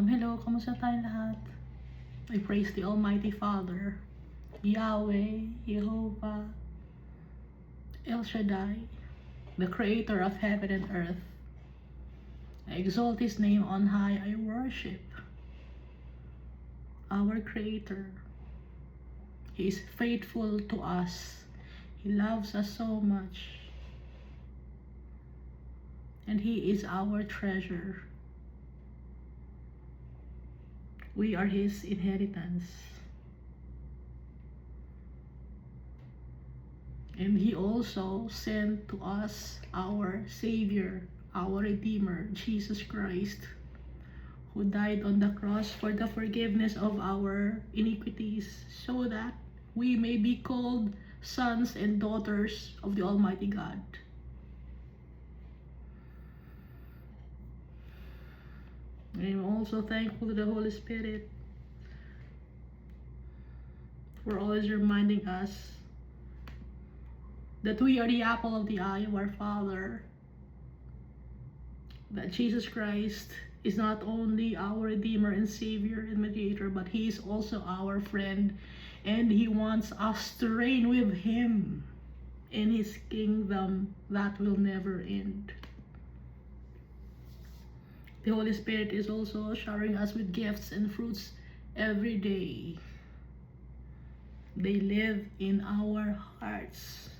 Hello, kamusta tayong lahat? I praise the Almighty Father, Yahweh, Jehovah, El Shaddai, the Creator of heaven and earth. I exalt His name on high. I worship our Creator. He is faithful to us. He loves us so much. And He is our treasure. We are His inheritance. And He also sent to us our Savior, our Redeemer, Jesus Christ, who died on the cross for the forgiveness of our iniquities, so that we may be called sons and daughters of the Almighty God. I'm also thankful to the Holy Spirit for always reminding us that we are the apple of the eye of our Father, that Jesus Christ is not only our Redeemer and Savior and Mediator, but He is also our friend, and He wants us to reign with Him in His kingdom that will never end. The Holy Spirit is also showering us with gifts and fruits every day. They live in our hearts.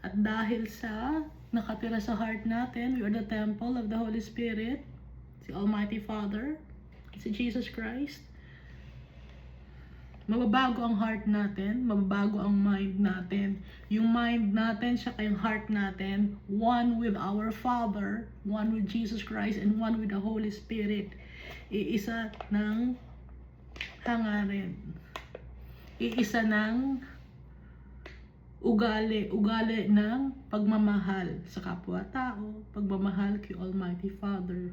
At dahil sa nakatira sa heart natin, we are the temple of the Holy Spirit, si Almighty Father, si Jesus Christ. Mababago ang heart natin, mababago ang mind natin. Yung mind natin, siya yung heart natin, one with our Father, one with Jesus Christ, and one with the Holy Spirit. Iisa ng hangarin. Iisa ng ugali ng pagmamahal sa kapwa-tao, pagmamahal kay Almighty Father.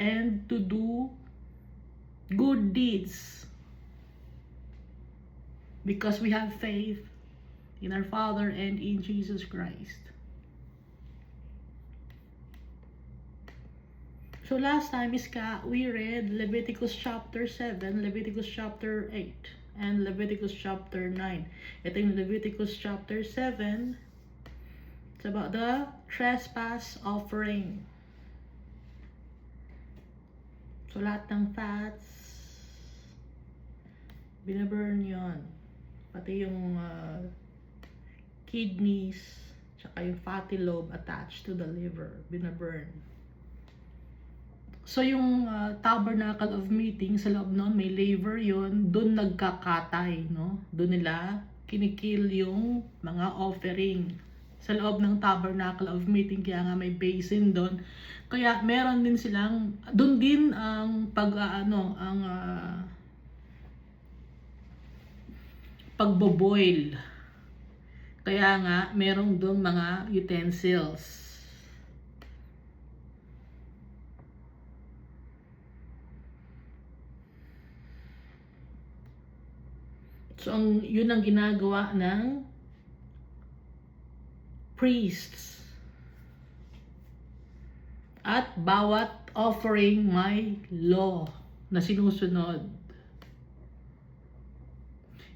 And to do good deeds because we have faith in our Father and in Jesus Christ. So last time, we read Leviticus chapter 7, Leviticus chapter 8, and Leviticus chapter 9. Ito yung Leviticus chapter 7. It's about the trespass offering. So lahat ng fats, binaburn yon. Pati yung kidneys, tsaka yung fatty lobe attached to the liver, binaburn. So yung tabernacle of meeting, sa loob nun, may laver yon, doon nagkakatay, no? Doon nila kinikil yung mga offering. Sa loob ng tabernacle of meeting, kaya nga may basin doon. Kaya meron din silang, doon din ang pagboboil. Kaya nga, merong doon mga utensils. So, yun ang ginagawa ng priests. At bawat offering may law na sinusunod.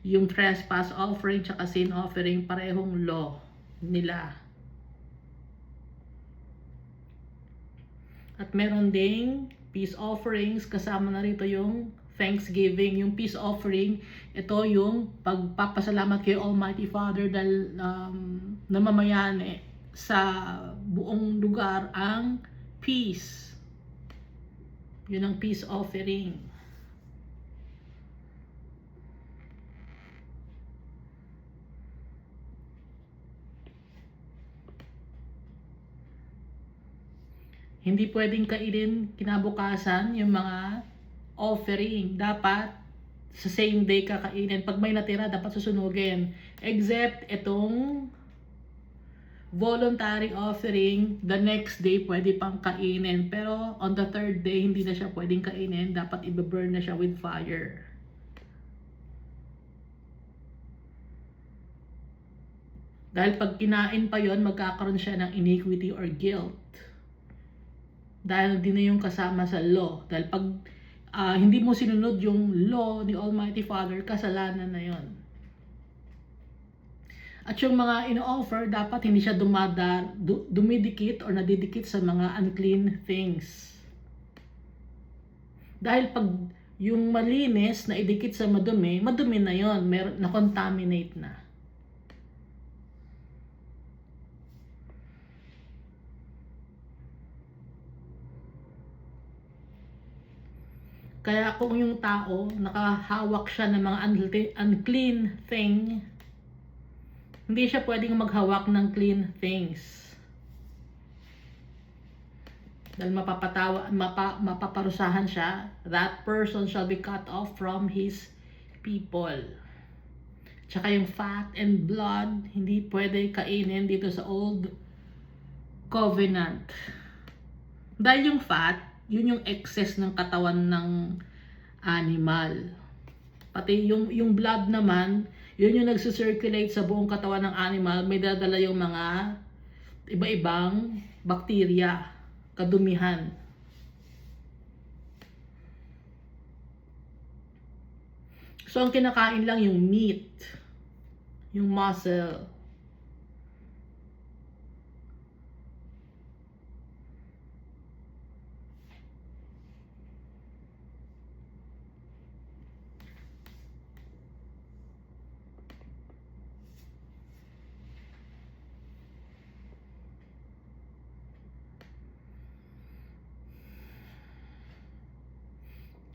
Yung trespass offering tsaka sin offering, parehong law nila. At meron ding peace offerings, kasama na rito yung Thanksgiving. Yung peace offering, ito yung pagpapasalamat kay Almighty Father dahil namamayani sa buong lugar ang peace. Yun ang peace offering. Hindi pwedeng kainin kinabukasan yung mga offering. Dapat sa same day kakainin. Pag may natira, dapat susunugin. Except itong voluntary offering, the next day pwede pang kainin. Pero on the third day, hindi na siya pwedeng kainin. Dapat i-burn na siya with fire. Dahil pag kinain pa yon, magkakaroon siya ng iniquity or guilt. Dahil di na yung kasama sa law. Dahil pag hindi mo sinunod yung law ni Almighty Father, kasalanan na yon. At yung mga ino-offer, dapat hindi siya dumidikit or nadidikit sa mga unclean things. Dahil pag yung malinis na idikit sa madumi, madumi na yon, na-contaminate na. Kaya kung yung tao, nakahawak siya ng mga unclean thing, hindi siya pwedeng maghawak ng clean things. Dahil mapaparusahan siya, that person shall be cut off from his people. Tsaka yung fat and blood, hindi pwede kainin dito sa Old Covenant. Dahil yung fat, yun yung excess ng katawan ng animal. Pati yung blood naman, yun yung nagsi-circulate sa buong katawan ng animal. May dadala yung mga iba-ibang bakterya, kadumihan. So ang kinakain lang yung meat, yung muscle.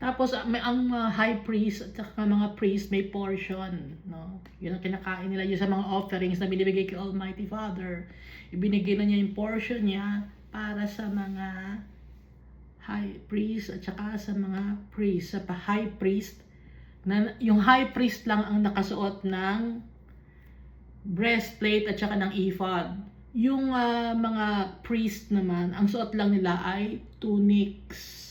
Tapos ang high priest at saka mga priest may portion, no? Yun ang kinakain nila yun sa mga offerings na binibigay kay Almighty Father. Ibinigay na niya yung portion niya para sa mga high priest at saka sa mga priest. Sa high priest, yung high priest lang ang nakasuot ng breastplate at saka ng ephod. Yung mga priest naman, ang suot lang nila ay tunics.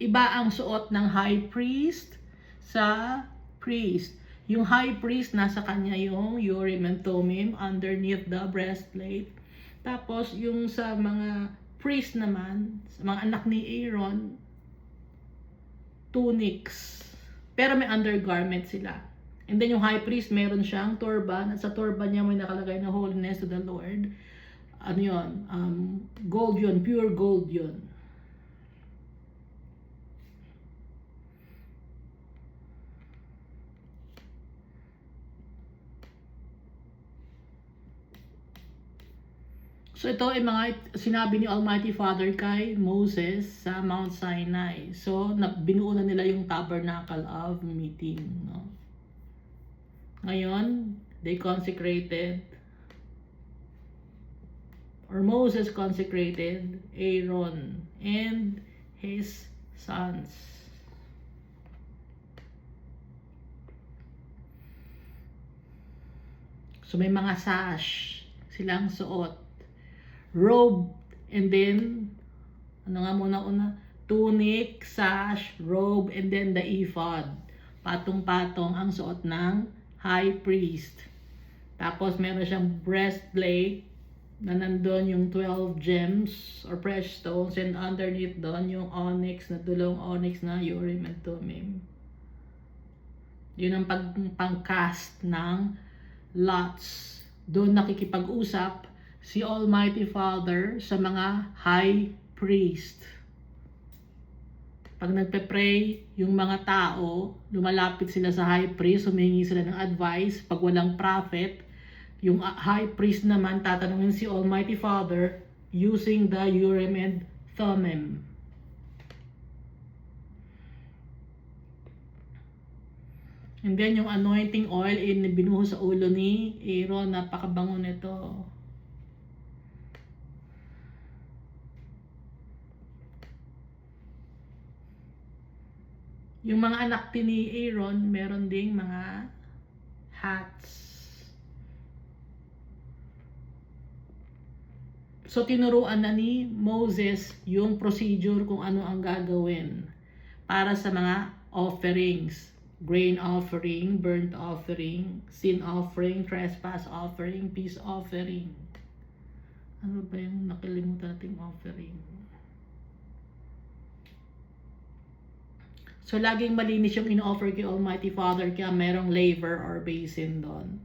Iba ang suot ng high priest sa priest. Yung high priest, nasa kanya yung Urim and Thummim underneath the breastplate. Tapos yung sa mga priest naman, sa mga anak ni Aaron, tunics. Pero may undergarment sila. And then yung high priest, meron siyang turban. At sa turban niya may nakalagay na holiness to the Lord. Ano yun? Gold yun. Pure gold yun. So ito ay mga sinabi ni Almighty Father kay Moses sa Mount Sinai. So binuo na nila yung tabernacle of meeting. No? Ngayon, they consecrated, or Moses consecrated Aaron and his sons. So may mga sash silang suot. Robe, and then ano nga muna tunic, sash, robe, and then the ephod. Patong-patong ang suot ng high priest. Tapos meron siyang breastplate na nandun yung 12 gems or precious stones, and underneath doon yung onyx na dulong onyx na Urim and Thummim. Yun ang pang-cast ng lots. Doon nakikipag-usap si Almighty Father sa mga high priest. Pag nagpe-pray yung mga tao, lumalapit sila sa high priest, humingi sila ng advice. Pag walang prophet, yung high priest naman tatanungin si Almighty Father using the Urim and Thummim. And then yung anointing oil binuho sa ulo ni Aaron, napakabango nito. Yung mga anak ni Aaron, meron ding mga hats. So tinuruan na ni Moses yung procedure kung ano ang gagawin para sa mga offerings. Grain offering, burnt offering, sin offering, trespass offering, peace offering. Ano ba yung nakalimutan nating offering? So, laging malinis yung in-offer kay Almighty Father, kaya merong laver or basin doon.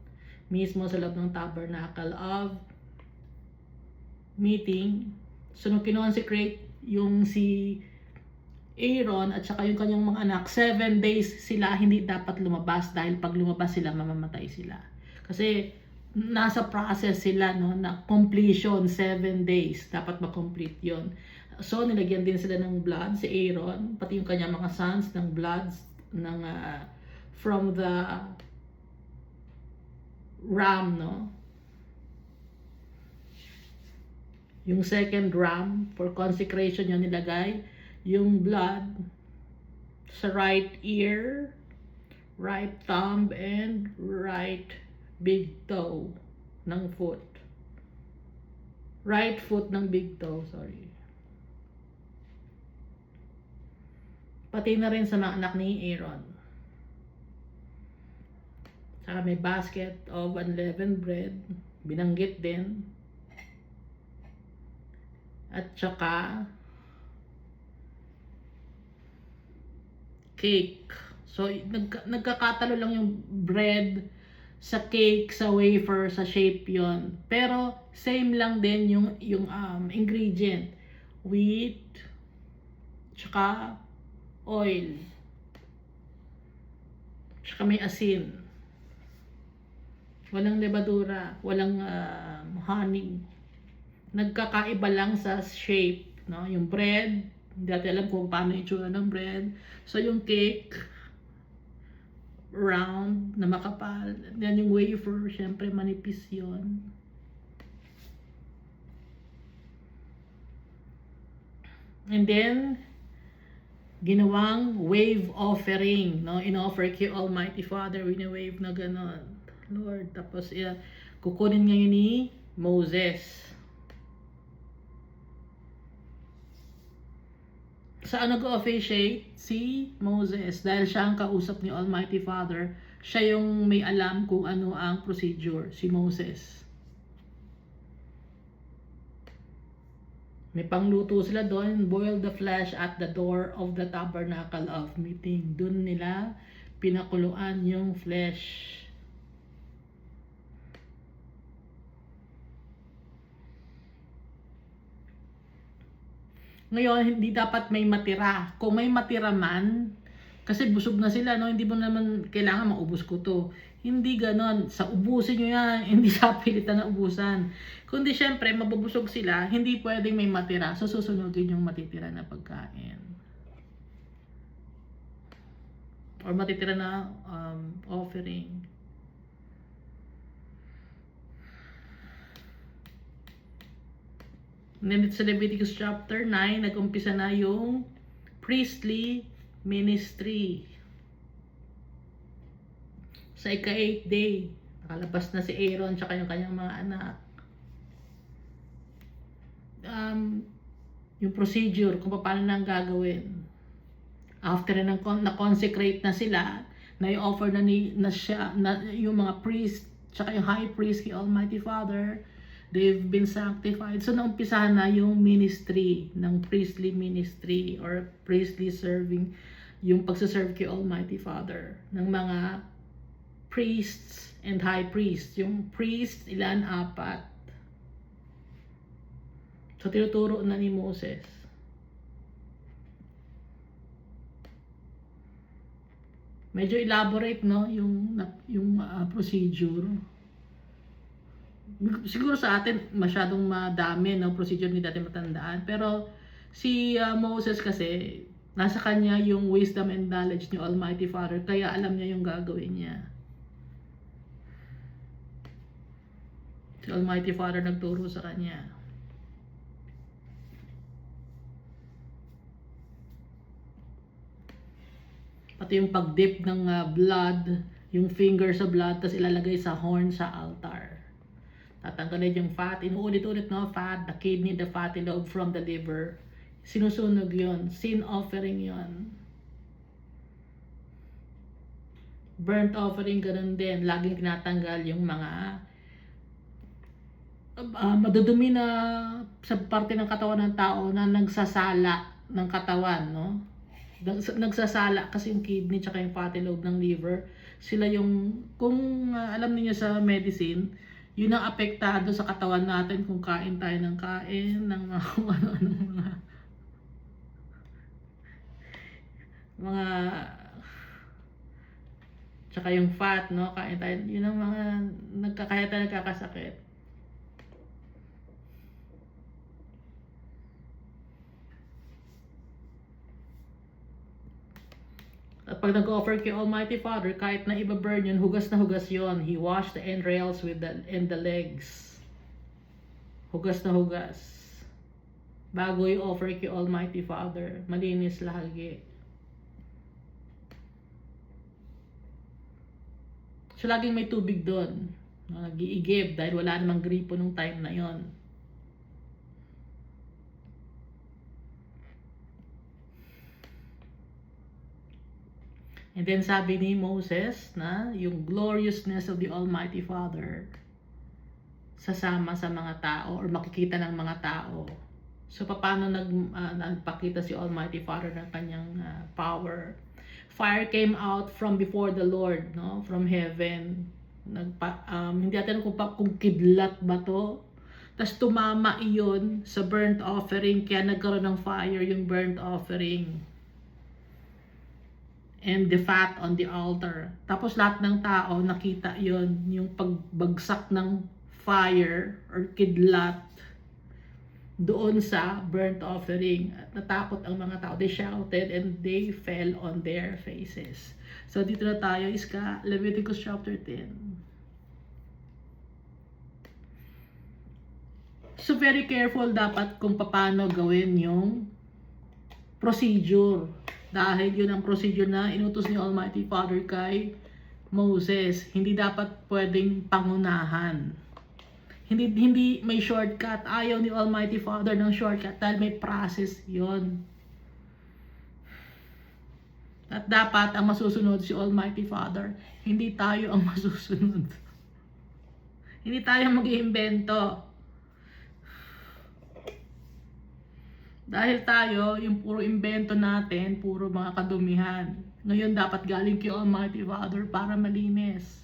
Mismo sa loob ng tabernacle of meeting. So, nung kinonsecrate yung si Aaron at saka yung kanyang mga anak, 7 days sila hindi dapat lumabas dahil pag lumabas sila, mamamatay sila. Kasi nasa process sila, no, na completion, 7 days. Dapat ma-complete yon. So, nilagyan din sila ng blood, si Aaron, pati yung kanyang mga sons, ng blood ng, from the ram, no? Yung second ram, for consecration yun nilagay, yung blood sa right ear, right thumb, and right big toe ng foot. Right foot ng big toe, sorry. Pati na rin sa mga anak ni Aaron. Saka may basket of unleavened bread, binanggit din. At saka cake. So, nagkakatalo lang yung bread sa cake, sa wafer, sa shape yon. Pero, same lang din yung ingredient. Wheat, tsaka oil. Tsaka may asin. Walang levadura, walang honey. Nagkakaiba lang sa shape, no? Yung bread, hindi natin alam kung paano yung itsura ng bread. So, yung cake, round, na makapal. Then, yung wafer, syempre, manipis yun. And then, ginawang wave offering, no? In-offer kay Almighty Father, wini-wave na ganon. Lord, tapos, kukunin ngayon ni Moses. Saan nag-officiate? Si Moses. Dahil siya ang kausap ni Almighty Father, siya yung may alam kung ano ang procedure, si Moses. May pangluto sila doon, boil the flesh at the door of the tabernacle of meeting. Doon nila pinakuluan yung flesh. Ngayon, hindi dapat may matira. Kung may matira man, kasi busog na sila, no? Hindi mo naman kailangan maubos ko to. Hindi ganon. Sa ubusin nyo yan, hindi sa pilitan na ubusan. Kundi syempre, mabubusog sila, hindi pwedeng may matira. So, susunugin yung matitira na pagkain. Or matitira na offering. And sa Leviticus chapter 9, nag-umpisa na yung priestly ministry. Sa ika-8 day, nakalabas na si Aaron tsaka yung kanyang mga anak. Yung procedure, kung paano nang gagawin. After na-consecrate na sila, na-offer na yung mga priest, tsaka yung high priest kay Almighty Father, they've been sanctified. So, naumpisahan na yung ministry ng priestly ministry or priestly serving, yung pagsaserve kay Almighty Father ng mga priests and high priests. Yung priest, ilan? 4. So, tinuturo na ni Moses. Medyo elaborate, no? Yung procedure. Siguro sa atin masyadong madami, no, procedure, hindi natin matandaan, pero si Moses kasi nasa kanya yung wisdom and knowledge ni Almighty Father, kaya alam niya yung gagawin niya. Si Almighty Father nagturo sa kanya. Pati yung pag-dip ng blood, yung finger sa blood, tas ilalagay sa horn sa altar. Tatanggalin yung fat, inuulit-ulit, no? Fat, the kidney, the fatty lobe from the liver. Sinusunog yon, sin offering yon. Burnt offering, ganun din. Laging tinatanggal yung mga madudumi na sa parte ng katawan ng tao na nagsasala ng katawan, no? Nagsasala kasi yung kidney tsaka yung fatty lobe ng liver. Sila yung, kung alam niyo sa medicine, yun ang apektado sa katawan natin kung kain tayo ng kain, ng mga kung ano-anong mga tsaka yung fat, no? Kain tayo, yun ang mga kaya tayo nagkakasakit. At pag nag-offer kay Almighty Father, kahit na iba-burn yun, hugas na hugas yun. He washed the entrails and the legs. Hugas na hugas. Bago i-offer kay Almighty Father, malinis lagi. So, laging may tubig doon. Nag-iigib dahil wala namang gripo nung time na yon. And then sabi ni Moses na yung gloriousness of the Almighty Father sasama sa mga tao or makikita ng mga tao. So paano nagpakita si Almighty Father ng kanyang power? Fire came out from before the Lord, no? From heaven. Hindi natin kung kidlat ba to. Tapos tumama iyon sa burnt offering, kaya nagkaroon ng fire yung burnt offering. And the fat on the altar. Tapos lahat ng tao nakita yon, yung pagbagsak ng fire or kidlat doon sa burnt offering. At natakot ang mga tao. They shouted and they fell on their faces. So dito na tayo, Iska, Leviticus chapter 10. So very careful dapat kung paano gawin yung procedure. Dahil yun ang procedure na inutos ni Almighty Father kay Moses. Hindi dapat pwedeng pangunahan. Hindi may shortcut. Ayaw ni Almighty Father ng shortcut dahil may process yon. At dapat ang masusunod si Almighty Father. Hindi tayo ang masusunod. Hindi tayo mag-iimbento. Dahil tayo, yung puro imbento natin, puro mga kadumihan. Ngayon dapat galing kay Almighty Father para malinis.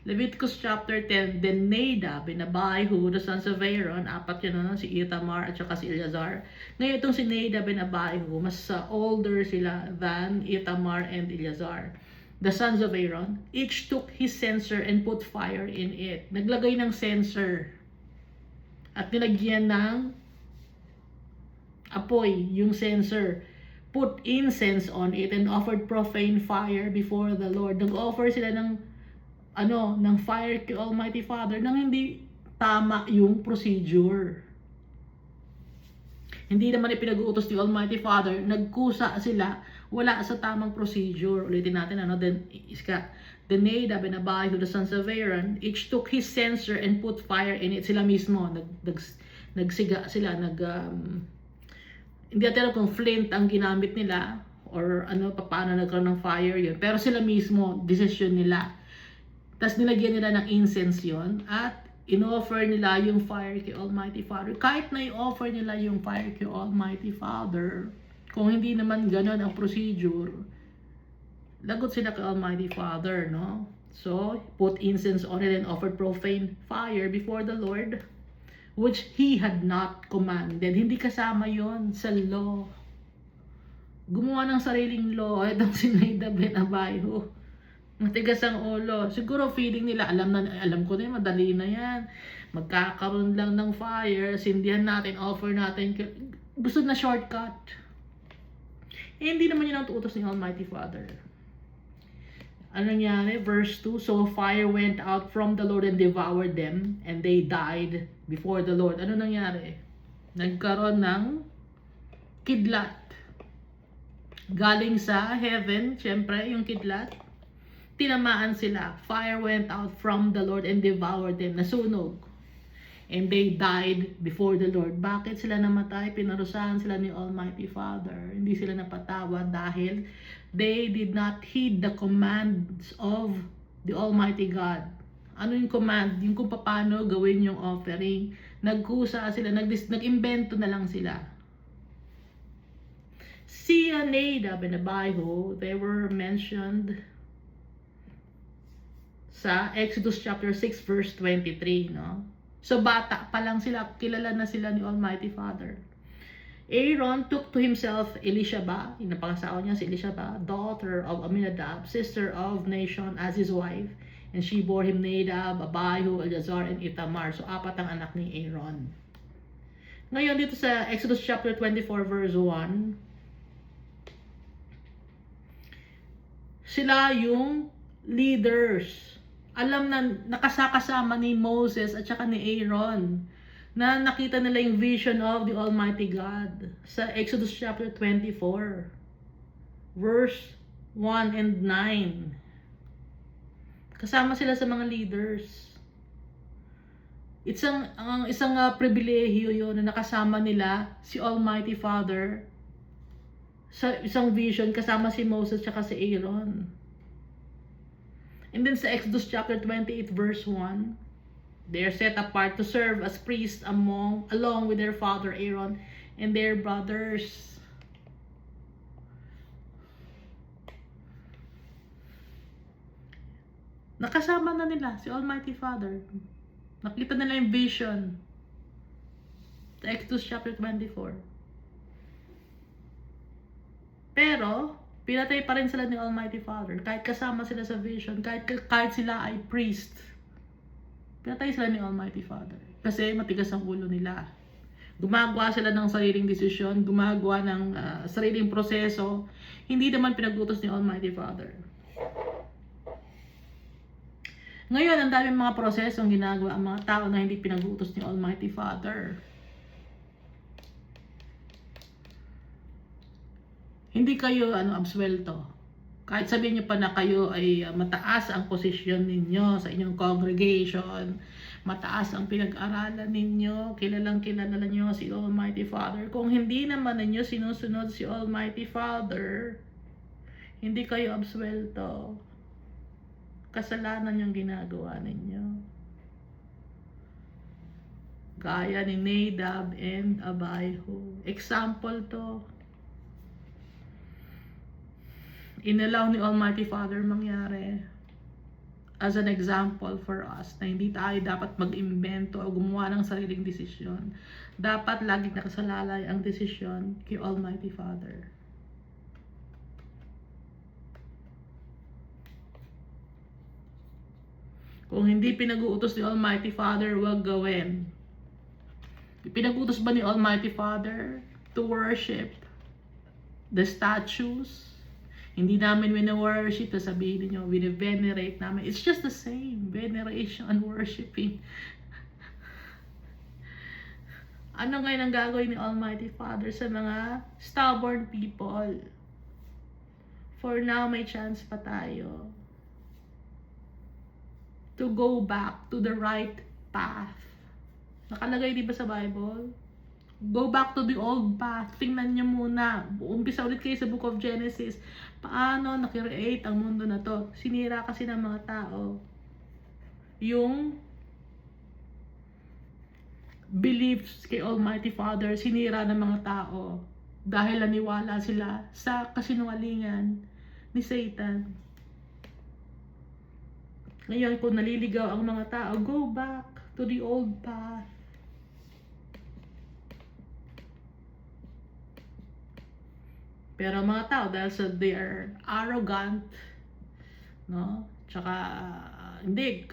Leviticus chapter 10, Then Nadab and Abihu, the sons of Aaron, apat yun na, si Ithamar at saka si Eleazar. Ngayon itong si Nadab and Abihu, mas older sila than Ithamar and Eleazar. The sons of Aaron, each took his censer and put fire in it. Naglagay ng censer at nilagyan ng apoy yung censer, put incense on it and offered profane fire before the Lord. Nag-offer sila ng fire to Almighty Father nang hindi tama yung procedure. Hindi naman ipinag-uutos ni Almighty Father, nagkusa sila, wala sa tamang procedure. Ulitin natin then the Nadab and Abihu, the sons of Aaron, each took his censer and put fire in it. Sila mismo nagsiga sila, hindi natin alam kung flint ang ginamit nila or paano nagkaroon ng fire yun. Pero sila mismo, decision nila. Tapos nilagyan nila ng incense yon at in-offer nila yung fire kay Almighty Father. Kahit na i-offer nila yung fire kay Almighty Father, kung hindi naman ganun ang procedure, lagot sila kay Almighty Father, no? So, put incense on it and offered profane fire before the Lord, which He had not commanded. Hindi kasama yon sa law. Gumawa ng sariling law. Itong si Nadab and Abihu. Matigas ang ulo. Siguro feeling nila, alam ko na yun, madali na yan. Magkakaroon lang ng fire, sindihan natin, offer natin. Gusto na shortcut. Hindi naman yun ang tuutos ni Almighty Father. Ano nangyari? Verse 2, So fire went out from the Lord and devoured them, and they died before the Lord. Ano nangyari? Nagkaroon ng kidlat. Galing sa heaven, syempre, yung kidlat. Tinamaan sila. Fire went out from the Lord and devoured them. Nasunog. And they died before the Lord. Bakit sila namatay? Pinarusahan sila ni Almighty Father. Hindi sila napatawad dahil they did not heed the commands of the Almighty God. Ano yung command? Yung kung paano gawin yung offering. Nagkusa sila, nag-imbento na lang sila. See Nadab and Abihu, they were mentioned sa Exodus chapter 6 verse 23, no? So bata pa lang sila, kilala na sila ni Almighty Father. Aaron took to himself Elisheba, yung napangasawa niya si Elisheba, daughter of Aminadab, sister of Nashon, as his wife. And she bore him Nadab, Abihu, Eleazar, and Ithamar. So, 4 ang anak ni Aaron. Ngayon, dito sa Exodus chapter 24 verse 1, sila yung leaders. Alam na nakasakasama ni Moses at saka ni Aaron na nakita nila yung vision of the Almighty God sa Exodus chapter 24 verse 1 and 9. Kasama sila sa mga leaders. Isang pribilehiyo yun na nakasama nila si Almighty Father sa isang vision, kasama si Moses at si Aaron. And then sa Exodus chapter 28 verse 1, they are set apart to serve as priests along with their father Aaron and their brothers. Nakasama na nila si Almighty Father. Nakita nila yung vision. Sa Exodus chapter 24. Pero, pinatay pa rin sila ni Almighty Father. Kahit kasama sila sa vision, kahit sila ay priest. Pinatay sila ni Almighty Father. Kasi matigas ang ulo nila. Gumagawa sila ng sariling desisyon, gumagawa ng sariling proseso. Hindi naman pinag-utos ni Almighty Father. Ngayon, ang daming mga prosesong ginagawa ang mga tao na hindi pinag-utos ni Almighty Father. Hindi kayo absuelto. Kahit sabihin niyo pa na kayo ay mataas ang posisyon ninyo sa inyong congregation, mataas ang pinag-aralan ninyo, kilalang kilala niyo si Almighty Father. Kung hindi naman ninyo sinusunod si Almighty Father, hindi kayo absuelto. Kasalanan yung ginagawa ninyo. Gaya ni Nadab and Abihu. Example to. Inalaw ni Almighty Father mangyari as an example for us na hindi tayo dapat mag-imbento o gumawa ng sariling desisyon. Dapat laging nakasalalay ang desisyon kay Almighty Father. Kung hindi pinag-uutos ni Almighty Father, huwag gawin. Pinag-uutos ba ni Almighty Father to worship the statues? Hindi namin wina-worship, sabihin niyo, wina-venerate namin. It's just the same, veneration and worshiping. Ano ngayon ang gagawin ni Almighty Father sa mga stubborn people? For now, may chance pa tayo to go back to the right path. Nakalagay di ba sa Bible? Go back to the old path. Tingnan niyo muna. Umpisa ulit kayo sa Book of Genesis. Paano nakreate ang mundo na to? Sinira kasi ng mga tao yung beliefs kay Almighty Father. Sinira ng mga tao dahil naniwala sila sa kasinungalingan ni Satan. Ngayon, kung naliligaw ang mga tao, go back to the old path. Pero mga tao, dahil sa they are arrogant, no? Tsaka, hindi,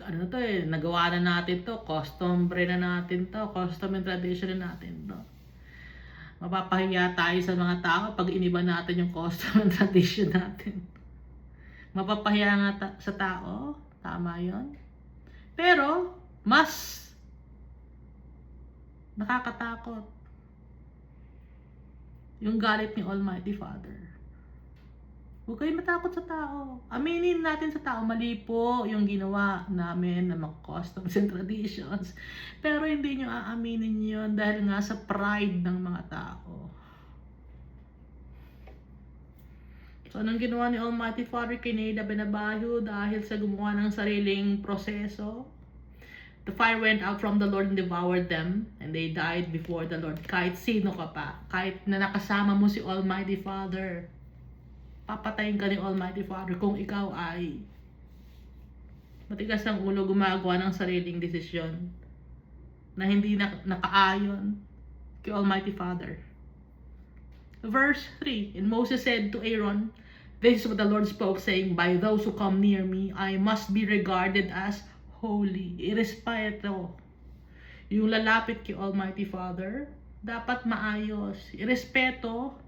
nagawa na natin to, customary na natin to, custom and tradition na natin to. Mapapahiya tayo sa mga tao pag iniba natin yung custom and tradition natin. Mapapahiya nga sa tao, tama yon. Pero, mas nakakatakot yung galit ni Almighty Father. Huwag kayo matakot sa tao. Aminin natin sa tao, mali po yung ginawa namin ng mga customs and traditions. Pero hindi nyo aaminin yun dahil nga sa pride ng mga tao. So, anong ginawa ni Almighty Father kay Nadab and Abihu dahil sa gumawa ng sariling proseso? The fire went out from the Lord and devoured them, and they died before the Lord. Kahit sino ka pa, kahit na nakasama mo si Almighty Father, papatayin ka ni Almighty Father kung ikaw ay matigas ng ulo, gumagawa ng sariling desisyon na hindi nakaayon kay Almighty Father. Verse 3, and Moses said to Aaron, this is what the Lord spoke, saying, by those who come near me, I must be regarded as holy. Irespeto. Yung lalapit kay Almighty Father, dapat maayos. Irespeto.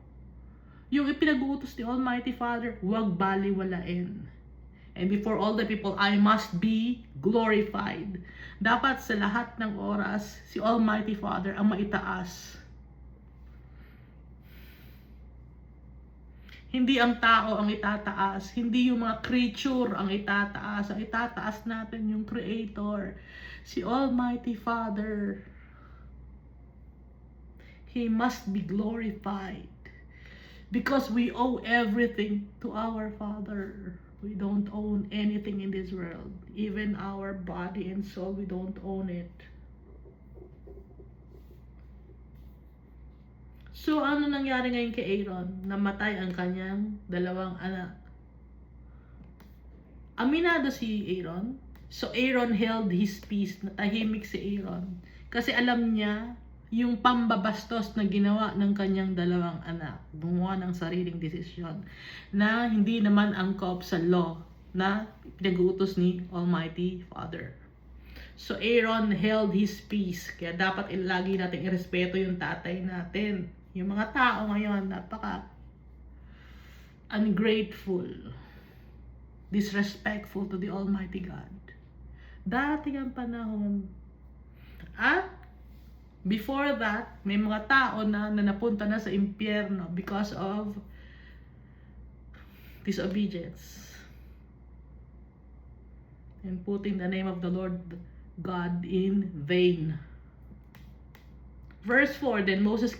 Yung ipinag-uutos ni Almighty Father, huwag baliwalain. And before all the people, I must be glorified. Dapat sa lahat ng oras, si Almighty Father ang maitaas. Hindi ang tao ang itataas. Hindi yung mga creature ang itataas. Ang itataas natin yung Creator. Si Almighty Father. He must be glorified. Because we owe everything to our Father. We don't own anything in this world. Even our body and soul, we don't own it. So, ano nangyari ngayon kay Aaron? Namatay ang kanyang dalawang anak. Aminado si Aaron. So, Aaron held his peace. Natahimik si Aaron. Kasi alam niya yung pambabastos na ginawa ng kanyang dalawang anak. Gumawa ng sariling desisyon na hindi naman angkop sa law na pinag-uutos ni Almighty Father. So, Aaron held his peace. Kaya dapat lagi natin irespeto yung tatay natin. Yung mga tao ngayon, napaka ungrateful, disrespectful to the Almighty God. Dating ang panahon. At before that, may mga tao na napunta na sa impyerno because of disobedience and putting the name of the Lord God in vain. Verse 4, then Moses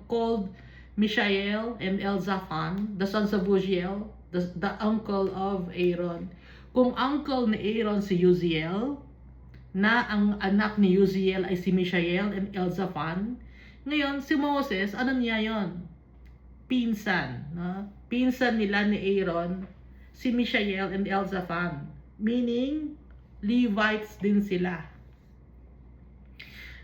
called Mishael and Elzaphan, the sons of Uziel, the uncle of Aaron. Kung uncle ni Aaron si Uziel, na ang anak ni Uziel ay si Mishael and Elzaphan, ngayon si Moses, ano niya yon? Pinsan. No? Pinsan nila ni Aaron, si Mishael and Elzaphan. Meaning, Levites din sila.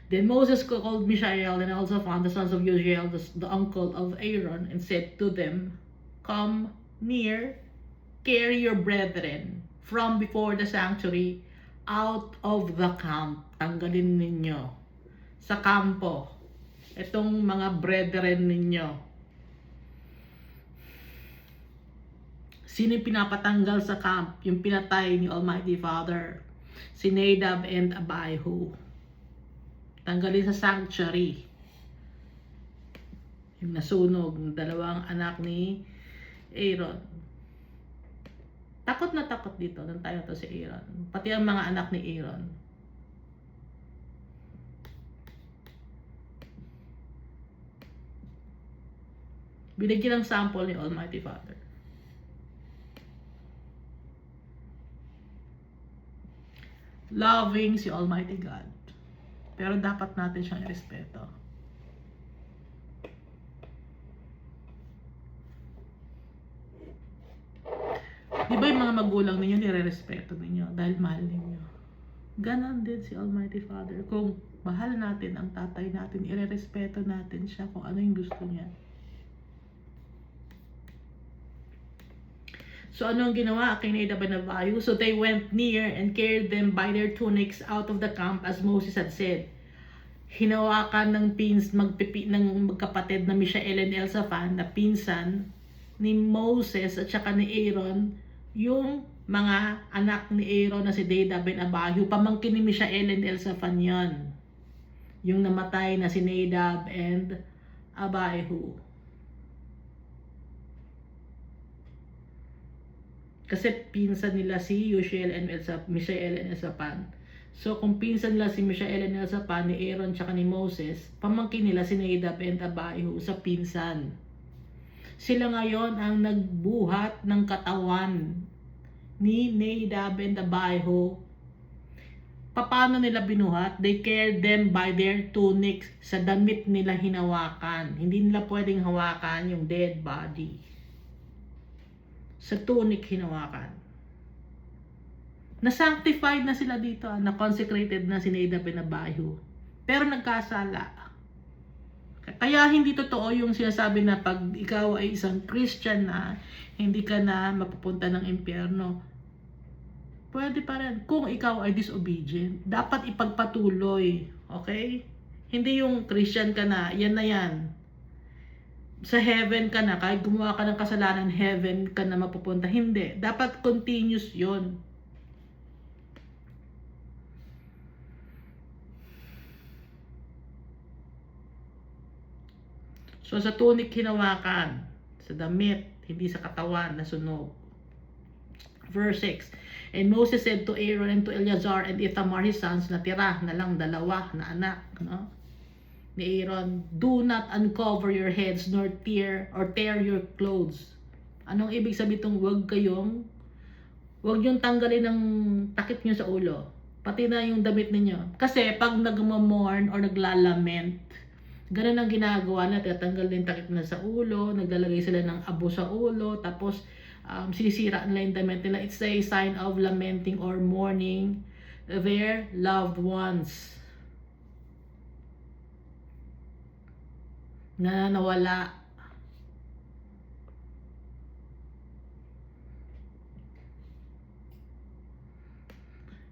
Then Moses called Mishael and Elzaphan, the sons of Uziel, the uncle of Aaron, and said to them, come near, carry your brethren from before the sanctuary out of the camp. Tanggalin ninyo sa kampo itong mga brethren ninyo. Sino yung pinapatanggal sa camp? Yung pinatay ni Almighty Father, si Nadab and Abihu. Tanggalin sa sanctuary. Yung nasunog ng dalawang anak ni Aaron. Takot na takot dito nang tayo to si Aaron. Pati ang mga anak ni Aaron. Binigyan ng sample ni Almighty Father. Loving si Almighty God. Pero dapat natin siyang irespeto. Di ba yung mga magulang ninyo, nire-respeto ninyo dahil mahal ninyo? Ganon din si Almighty Father. Kung mahal natin ang tatay natin, ire-respeto natin siya kung ano yung gusto niya. So ano ang ginawa kay Nadab and Abihu? So they went near and carried them by their tunics out of the camp as Moses had said. Hinawakan ng ng magkapatid na Mishael and Elzaphan na pinsan ni Moses at saka ni Aaron yung mga anak ni Aaron na si Nadab and Abihu. Pamangkin ni Mishael and Elzaphan yan. Yung namatay na si Nadab and Abihu. Kasi pinsan nila si Mishael and Elzaphan. So kung pinsan nila si Mishael and Elzaphan, ni Aaron tsaka ni Moses, pamangkin nila si Nadab and Abihu sa pinsan. Sila ngayon ang nagbuhat ng katawan ni Nadab and Abihu Paano nila binuhat? They carried them by their tunics. Sa damit nila hinawakan. Hindi nila pwedeng hawakan yung dead body. Sa tunic hinawakan. Na-sanctified na sila dito. Na-consecrated na si Neida Benabayo. Pero nagkasala. Kaya hindi totoo yung sinasabi na pag ikaw ay isang Christian na, hindi ka na mapupunta ng impyerno. Pwede pa rin. Kung ikaw ay disobedient, dapat ipagpatuloy. Okay? Hindi yung Christian ka na, yan na yan. Sa heaven ka na, kahit gumawa ka ng kasalanan, heaven ka na mapupunta. Hindi. Dapat continuous yon. So sa tunic hinawakan, sa damit, hindi sa katawan na sunog. Verse 6. And Moses said to Aaron and to Eleazar and Ithamar his sons, natira na lang dalawa na anak, no? Ni Aaron, do not uncover your heads nor tear your clothes. Anong ibig sabihin itong wag yung tanggalin ng takip nyo sa ulo, pati na yung damit ninyo. Kasi pag nagmamorn or naglalament, ganun ang ginagawa na, tatanggal din takip na sa ulo, naglalagay sila ng abo sa ulo, tapos sinisira nila yung damit nila. It's a sign of lamenting or mourning their loved ones na nawala.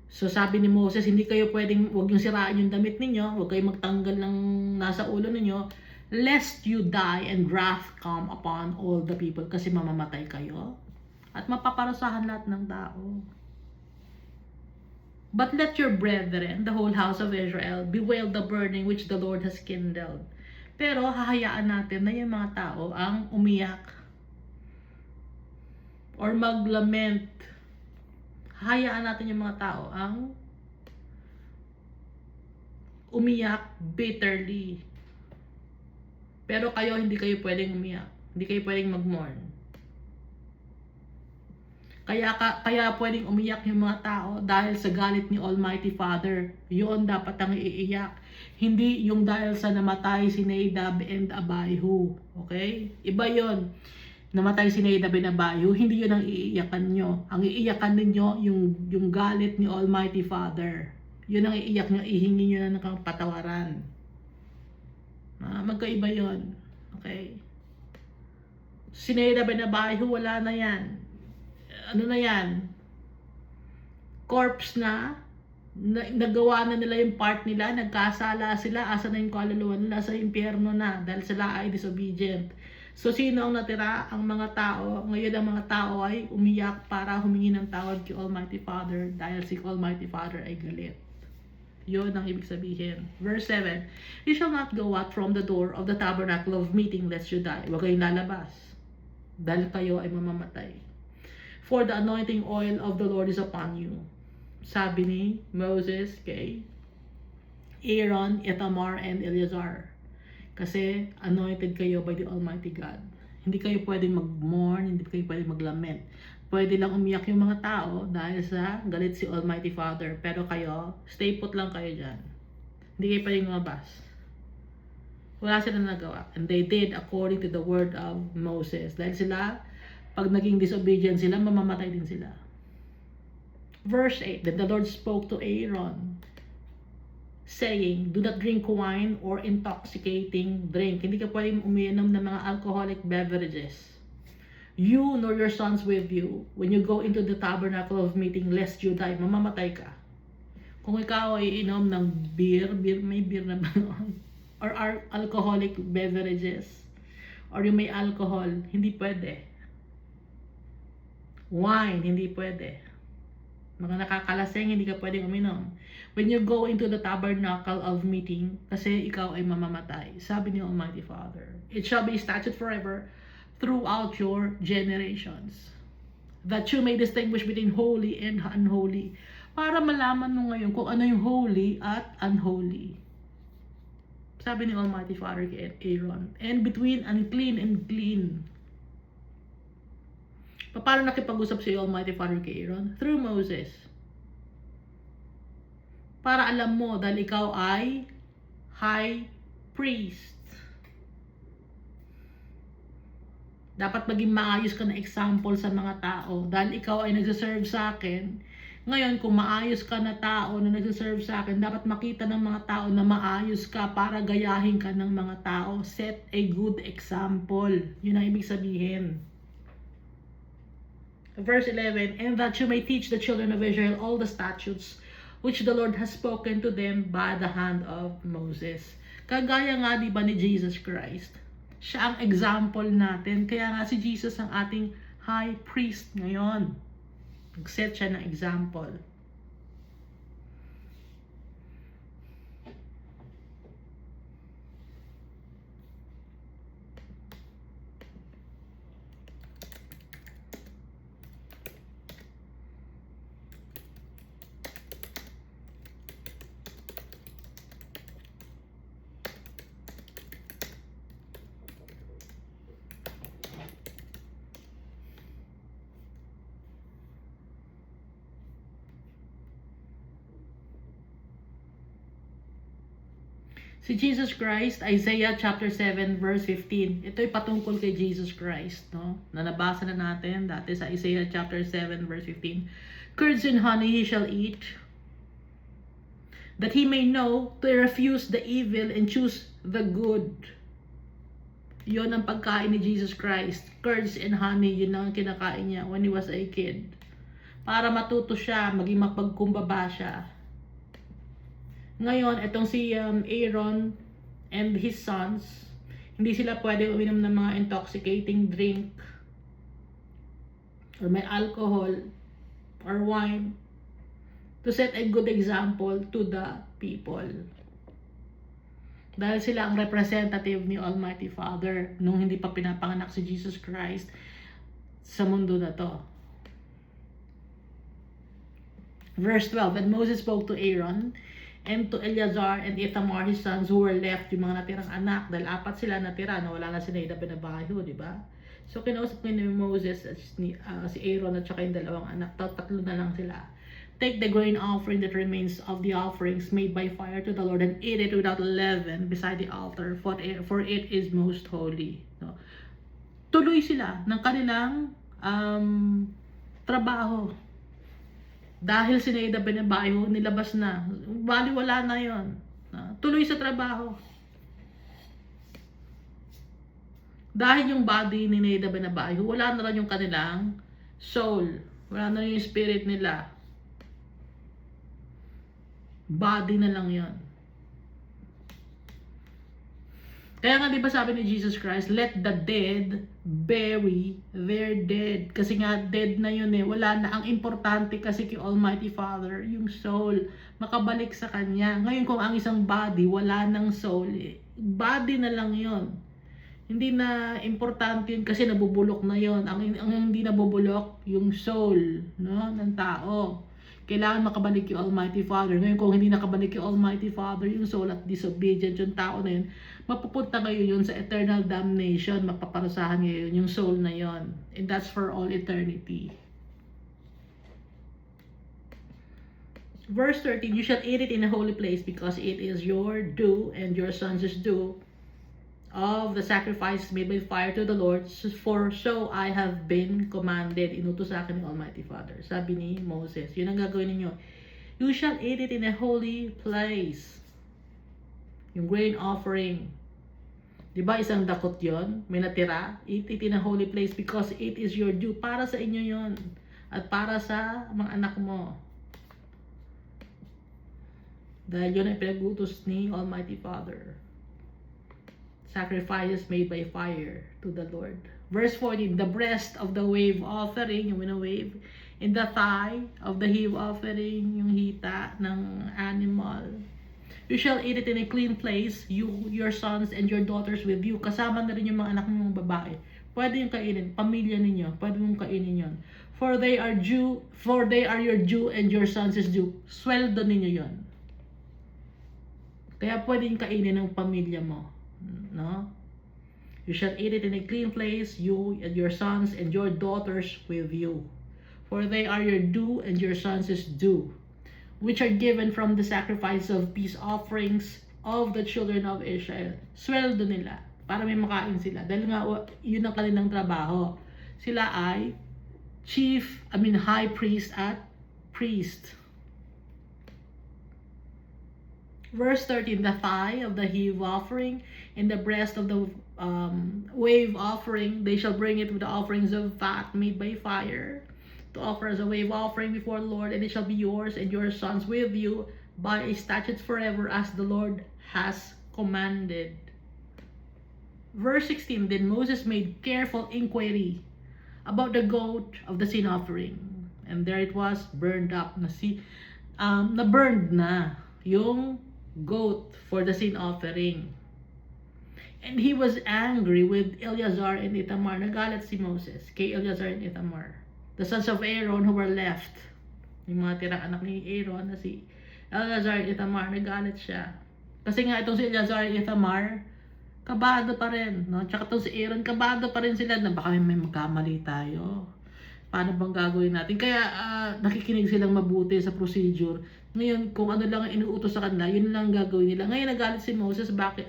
So sabi ni Moses, hindi kayo pwedeng, huwag yung sirain yung damit ninyo, huwag kayo magtanggal ng nasa ulo ninyo, lest you die and wrath come upon all the people, kasi mamamatay kayo at mapaparusahan lahat ng tao. But let your brethren, the whole house of Israel, bewail the burning which the Lord has kindled. Pero hahayaan natin na yung mga tao ang umiyak or maglament. Hahayaan natin yung mga tao ang umiyak bitterly. Pero kayo, hindi kayo pwedeng umiyak. Hindi kayo pwedeng mag-mourn. Kaya pwedeng umiyak yung mga tao dahil sa galit ni Almighty Father. Yun dapat ang iiyak. Hindi yung dahil sa namatay si Nadab and Abihu. Okay? Iba yun. Namatay si Nadab and Abihu, hindi yun ang iiyakan nyo. Ang iiyakan ninyo yung galit ni Almighty Father. Yun ang iiyak nyo, ihingi nyo na ng patawaran. Magkaiba yun. Okay? Si Nadab and Abihu, wala na yan. Ano na yan? Corpse na. Nagawa na nila yung part nila. Nagkasala sila. Asa na yung kaluluwa nila? Sa impyerno na. Dahil sila ay disobedient. So, sino ang natira? Ang mga tao. Ngayon, ang mga tao ay umiyak para humingi ng tawad kay Almighty Father dahil si Almighty Father ay galit. Yun ang ibig sabihin. Verse 7. You shall not go out from the door of the tabernacle of meeting lest you die. Huwag kayong lalabas dahil kayo ay mamamatay. For the anointing oil of the Lord is upon you. Sabi ni Moses kay Aaron, Ithamar, and Eleazar. Kasi anointed kayo by the Almighty God. Hindi kayo pwedeng mag-mourn, hindi kayo pwedeng maglament. Pwede lang umiyak yung mga tao dahil sa galit si Almighty Father. Pero kayo, stay put lang kayo dyan. Hindi kayo pwedeng lumabas. Wala silang nagawa. And they did according to the word of Moses. Dahil sila, pag naging disobedient sila, mamamatay din sila. Verse 8. Then the Lord spoke to Aaron, saying, do not drink wine or intoxicating drink. Hindi ka pwedeng umiinom ng mga alcoholic beverages. You nor your sons with you, when you go into the tabernacle of meeting, lest you die. Mamamatay ka. Kung ikaw ay inom ng may beer na ba noon? Or alcoholic beverages, or yung may alcohol, hindi pwede. Wine, hindi pwede. Mga nakakalaseng, hindi ka pwedeng uminom. When you go into the tabernacle of meeting, kasi ikaw ay mamamatay. Sabi ni Almighty Father, it shall be a statute forever throughout your generations, that you may distinguish between holy and unholy. Para malaman mo ngayon kung ano yung holy at unholy. Sabi ni Almighty Father kay Aaron, and between unclean and clean. Paano nakipag-usap si Almighty Father kay Aaron? Through Moses. Para alam mo, dahil ikaw ay high priest. Dapat maging maayos ka na example sa mga tao. Dahil ikaw ay nagsaserve sa akin. Ngayon, kung maayos ka na tao na nagsaserve sa akin, dapat makita ng mga tao na maayos ka para gayahin ka ng mga tao. Set a good example. Yun ang ibig sabihin. Verse 11, and that you may teach the children of Israel all the statutes which the Lord has spoken to them by the hand of Moses. Kagaya nga di ba ni Jesus Christ? Siya ang example natin. Kaya nga si Jesus ang ating high priest ngayon. Nag-set siya ng example. Si Jesus Christ, Isaiah chapter 7 verse 15. Ito'y patungkol kay Jesus Christ, no? Na nabasa na natin dati sa Isaiah chapter 7 verse 15. Curds and honey he shall eat, that he may know to refuse the evil and choose the good. Yon ang pagkain ni Jesus Christ. Curds and honey, yun ang kinakain niya when he was a kid. Para matuto siya, maging mapagkumbaba siya. Ngayon, itong si Aaron and his sons, hindi sila pwede uminom ng mga intoxicating drink or may alcohol or wine to set a good example to the people. Dahil sila ang representative ni Almighty Father nung hindi pa pinapanganak si Jesus Christ sa mundo na to. Verse 12, and Moses spoke to Aaron and to Eleazar and Ithamar his sons who were left, yung mga natirang anak, dahil 4 sila natira, na wala na si Nadab na bayo, di ba? So kinausap ko ni Moses si Aaron at saka yung 2 anak, 3 na lang sila. Take the grain offering that remains of the offerings made by fire to the Lord and eat it without leaven beside the altar, for it is most holy. No? Tuloy sila ng kanilang trabaho. Dahil si Nadab na bayo, nilabas na. Baliwala na yon. Tuloy sa trabaho. Dahil yung body ni Nadab na bayo, wala na rin yung kanilang soul. Wala na yung spirit nila. Body na lang yon. Kaya nga di ba sabi ni Jesus Christ, let the dead bury their dead. Kasi nga dead na yun eh. Wala na. Ang importante kasi kay Almighty Father, yung soul, makabalik sa Kanya. Ngayon kung ang isang body, wala ng soul, body na lang yun. Hindi na importante yun kasi nabubulok na yun. Ang hindi nabubulok, yung soul, no, ng tao. Kailangan makabalik yung Almighty Father. Ngayon kung hindi nakabalik yung Almighty Father, yung soul at disobedient yung tao na yun, mapupunta ngayon yun sa eternal damnation, mapaparusahan ngayon yung soul na yun. And that's for all eternity. Verse 13, you shall eat it in a holy place because it is your due and your sons' due of the sacrifice made by fire to the Lord, for so I have been commanded. Inutos sa akin ng Almighty Father. Sabi ni Moses, yun ang gagawin ninyo. You shall eat it in a holy place. Yung grain offering. Diba isang dakot yon, may natira? Eat it in a holy place because it is your due. Para sa inyo yon. At para sa mga anak mo. Dahil yun ay pinag-utos ni Almighty Father. Sacrifices made by fire to the Lord. Verse 14, the breast of the wave offering, yung wina-wave, and the thigh of the heave offering, yung hita ng animal. You shall eat it in a clean place, you, your sons, and your daughters with you. Kasama na rin yung mga anak mong babae. Pwede yung kainin, pamilya ninyo, pwede mong kainin yon. For they are your due and your sons is due. Sweldo ninyo yon. Kaya pwede yung kainin ng pamilya mo. No? You shall eat it in a clean place, you and your sons and your daughters with you. For they are your due and your sons is due. which are given from the sacrifice of peace offerings of the children of Israel. Sweldo nila para may makain sila. Dahil nga yun ang kanilang trabaho. Sila ay high priest at priest. Verse 13, the thigh of the heave offering and the breast of the wave offering, they shall bring it with the offerings of fat made by fire to offer as a wave offering before the Lord, and it shall be yours and your sons with you by a statute forever, as the Lord has commanded. Verse 16, then Moses made careful inquiry about the goat of the sin offering, and there it was, burned up. Na-burned na yung goat for the sin offering. And he was angry with Eleazar and Ithamar. Nagalit si Moses kay Eleazar and Ithamar, the sons of Aaron who were left. Yung mga tirang anak ni Aaron na si Eleazar and Ithamar, nagalit siya. Kasi nga itong si Eleazar and Ithamar, kabado pa rin. No? Tsaka itong si Aaron, kabado pa rin sila na baka may magkamali tayo. Paano bang gagawin natin? Kaya nakikinig silang mabuti sa procedure. Ngayon, kung ano lang ang inuutos sa kanila, yun lang gagawin nila. Ngayon, nagalit si Moses, bakit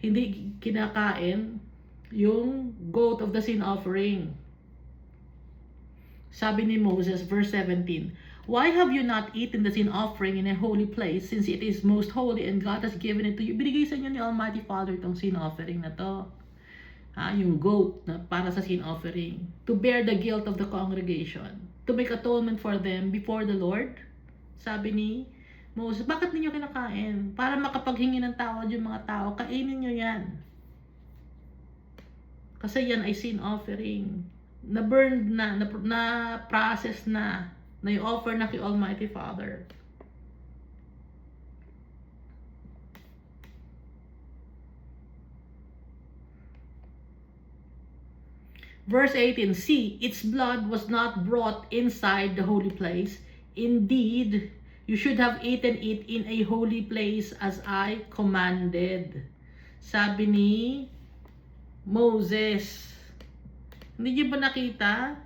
hindi kinakain yung goat of the sin offering? Sabi ni Moses, verse 17, why have you not eaten the sin offering in a holy place, since it is most holy and God has given it to you? Binigay sa inyo ni Almighty Father itong sin offering na to. Yung goat na para sa sin offering, to bear the guilt of the congregation, to make atonement for them before the Lord. Sabi ni Moses, bakit ninyo kinakain? Para makapaghingi ng tawad yung mga tao, kainin nyo yan. Kasi yan ay sin offering. Na-burned na-process na i-offer na kay Almighty Father. Verse 18, see, its blood was not brought inside the holy place. Indeed, you should have eaten it in a holy place as I commanded. Sabi ni Moses. Hindi niyo ba nakita?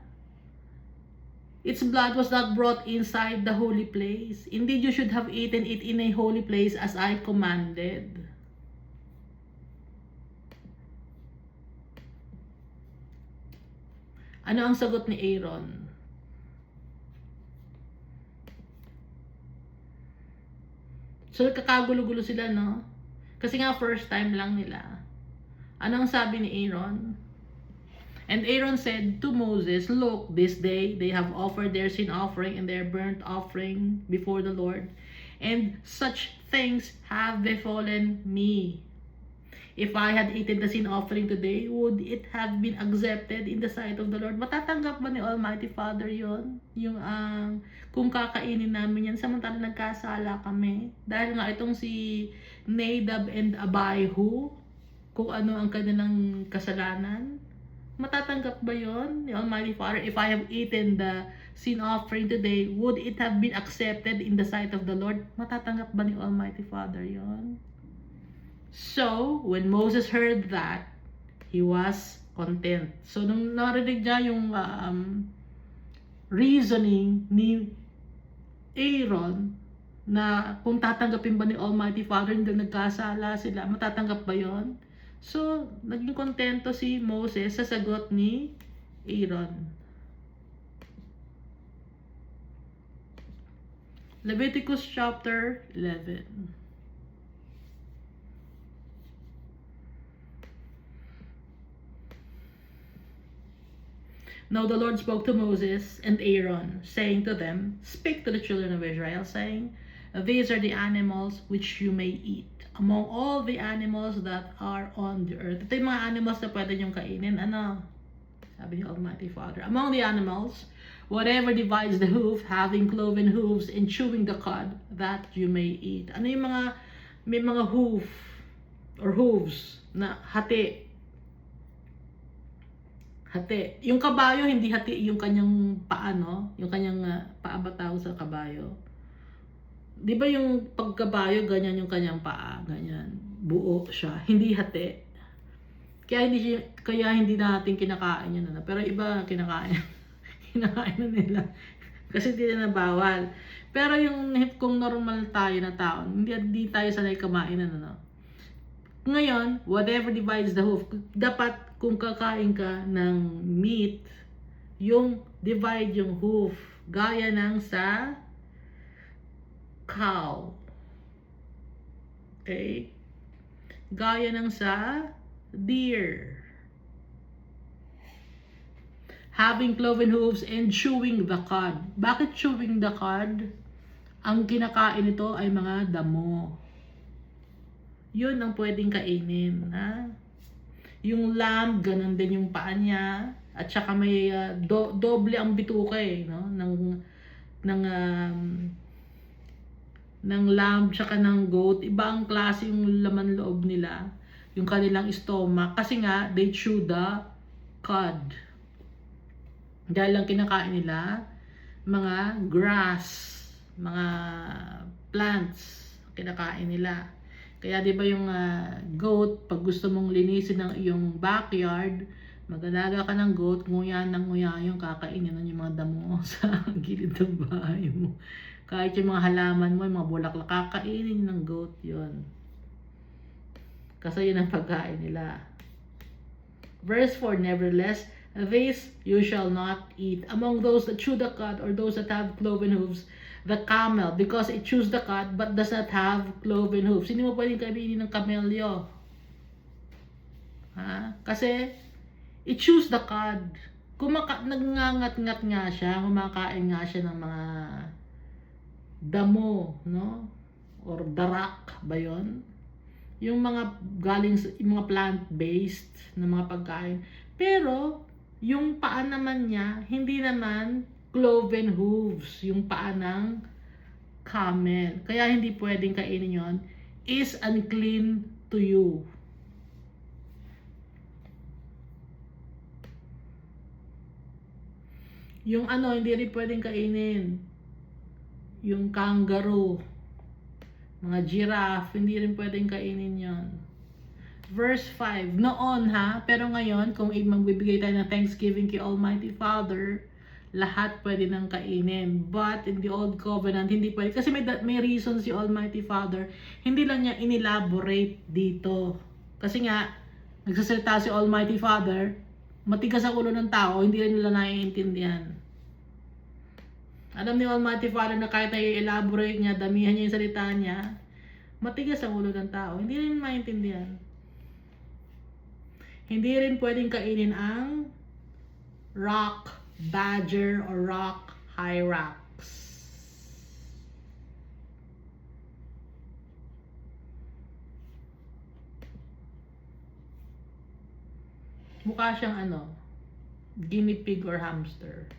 Its blood was not brought inside the holy place. Indeed, you should have eaten it in a holy place as I commanded. Ano ang sagot ni Aaron? So, kakagulo-gulo sila, no? Kasi nga, first time lang nila. Ano ang sabi ni Aaron? And Aaron said to Moses, look, this day they have offered their sin offering and their burnt offering before the Lord, and such things have befallen me. If I had eaten the sin offering today, would it have been accepted in the sight of the Lord? Matatanggap ba ni Almighty Father yon? Yung kung kakainin namin yan, samantala nagkasala kami. Dahil nga itong si Nadab and Abihu, kung ano ang kanilang kasalanan, matatanggap ba yon ni Almighty Father? If I have eaten the sin offering today, would it have been accepted in the sight of the Lord? Matatanggap ba ni Almighty Father yon? So, when Moses heard that, he was content. So, nung narinig niya yung reasoning ni Aaron na kung tatanggapin ba ni Almighty Father hindi nagkasala sila, matatanggap ba yon? So, naging kontento si Moses sa sagot ni Aaron. Leviticus chapter 11. Now the Lord spoke to Moses and Aaron, saying to them, speak to the children of Israel, saying, these are the animals which you may eat among all the animals that are on the earth. Ito yung mga animals na pwede niyong kainin. Ano? Sabi ni Almighty Father. Among the animals, whatever divides the hoof, having cloven hooves, and chewing the cud, that you may eat. Ano yung mga, may mga hoof or hooves na hati. Hati. Yung kabayo, hindi hati yung kanyang paa, no? Yung kanyang paa ba tawag sa kabayo? Di ba yung pagkabayo, ganyan yung kanyang paa, ganyan. Buo siya. Hindi hati. Kaya hindi natin kinakain yun. Pero iba kinakain. Kinakain na nila. Kasi hindi na bawal. Pero yung kung normal tayo na tao, hindi tayo sanay kumain ano. Ngayon, whatever divides the hoof, dapat kung kakain ka ng meat, yung divide yung hoof, gaya ng sa cow. Okay? Gaya ng sa deer. Having cloven hooves and chewing the cud. Bakit chewing the cud? Ang kinakain nito ay mga damo. Yun ang pwedeng kainin. Ha? Yung lamb, ganun din yung paa niya. At saka may doble ang bituka no? ng lamb tsaka ng goat. Iba ang klase yung laman loob nila. Yung kanilang stomach. Kasi nga, they chew the cud. Dahil lang kinakain nila mga grass, mga plants, kinakain nila. Kaya 'di ba yung goat, pag gusto mong linisin ng iyong backyard, mag-alaga ka ng goat, nguya yung kakainin nun yung mga damo sa gilid ng bahay mo. Kahit yung mga halaman mo, yung mga bulaklak, kakainin ng goat yun. Kasi yun ang pagkain nila. Verse 4, nevertheless, this you shall not eat among those that chew the cud or those that have cloven hooves, the camel, because it chews the cud but does not have cloven hooves. Hindi mo pwedeng kainin ng kamelyo. Kasi it chews the cud. Nagngangat-ngat nga siya, kumakain nga siya ng mga damo, no? Or darak ba yun? Yung mga galing yung mga plant-based na mga pagkain. Pero yung paa naman niya, hindi naman cloven hooves, yung paa ng camel. Kaya hindi pwedeng kainin yon, is unclean to you. Yung hindi rin pwedeng kainin. Yung kangaroo, mga giraffe, hindi rin pwedeng kainin yon. Verse 5, noon pero ngayon, kung magbibigay tayo ng thanksgiving kay Almighty Father, lahat pwede nang kainin. But in the Old Covenant, hindi pwede. Kasi may reason si Almighty Father, hindi lang niya inelaborate dito. Kasi nga, nagsasalita si Almighty Father, matigas ang ulo ng tao, hindi rin nila naiintindihan. Alam ni Almighty Father na kahit na i-elaborate niya, damihan niya yung salita niya, matigas ang ulo ng tao, hindi rin maintindihan. Hindi rin pwedeng kainin ang rock badger or rock hyrax. Mukha siyang guinea pig or hamster.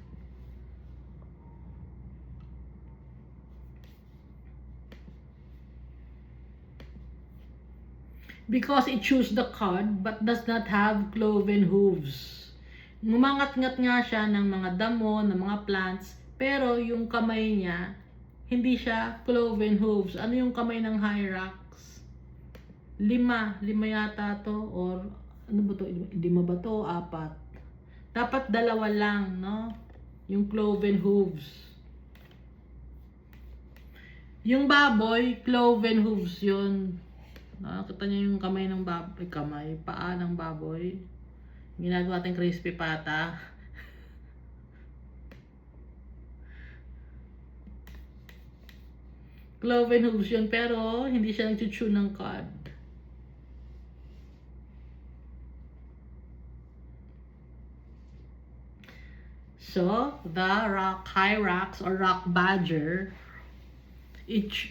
Because it chews the cud but does not have cloven hooves. Ngumangat-ngat nga siya ng mga damo, ng mga plants, pero yung kamay niya, hindi siya cloven hooves. Ano yung kamay ng hyrax? 5 yata to, or ano ba to? 5 ba to? 4. Dapat 2 lang, no? Yung cloven hooves. Yung baboy, cloven hooves yun. Nakita niyo yung kamay ng baboy, paa ng baboy. Ginagawa natin crispy pata. Cloven hooves yun, pero hindi siya nag-chew ng cud. So, the rock hyrax or rock badger,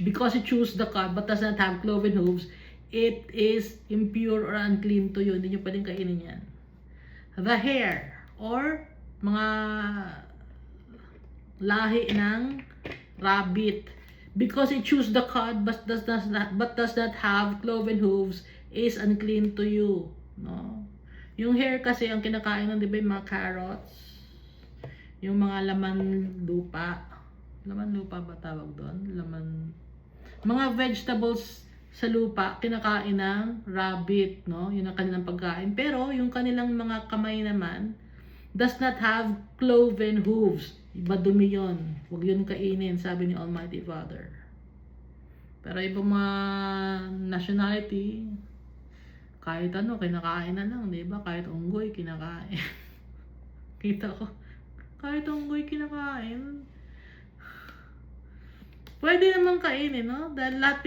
because it chews the cud but does not have cloven hooves, it is impure or unclean to you. Hindi nyo pwedeng kainin yan. The hare, or mga lahi ng rabbit, because it chews the cud but does not have cloven hooves, is unclean to you. No? Yung hare kasi, ang kinakain ng, di ba, yung mga carrots, yung mga laman lupa. Laman lupa ba tawag doon? Mga vegetables sa lupa, kinakain ng rabbit, no? Yun ang kanilang pagkain. Pero yung kanilang mga kamay naman, does not have cloven hooves. Iba dumi yun. Huwag yun kainin, sabi ni Almighty Father. Pero ibang mga nationality, kahit ano, kinakain na lang, di ba? Kahit unggoy, kinakain. Kita ko, kahit unggoy, kinakain. Pwede naman kainin, no? Dahil lahat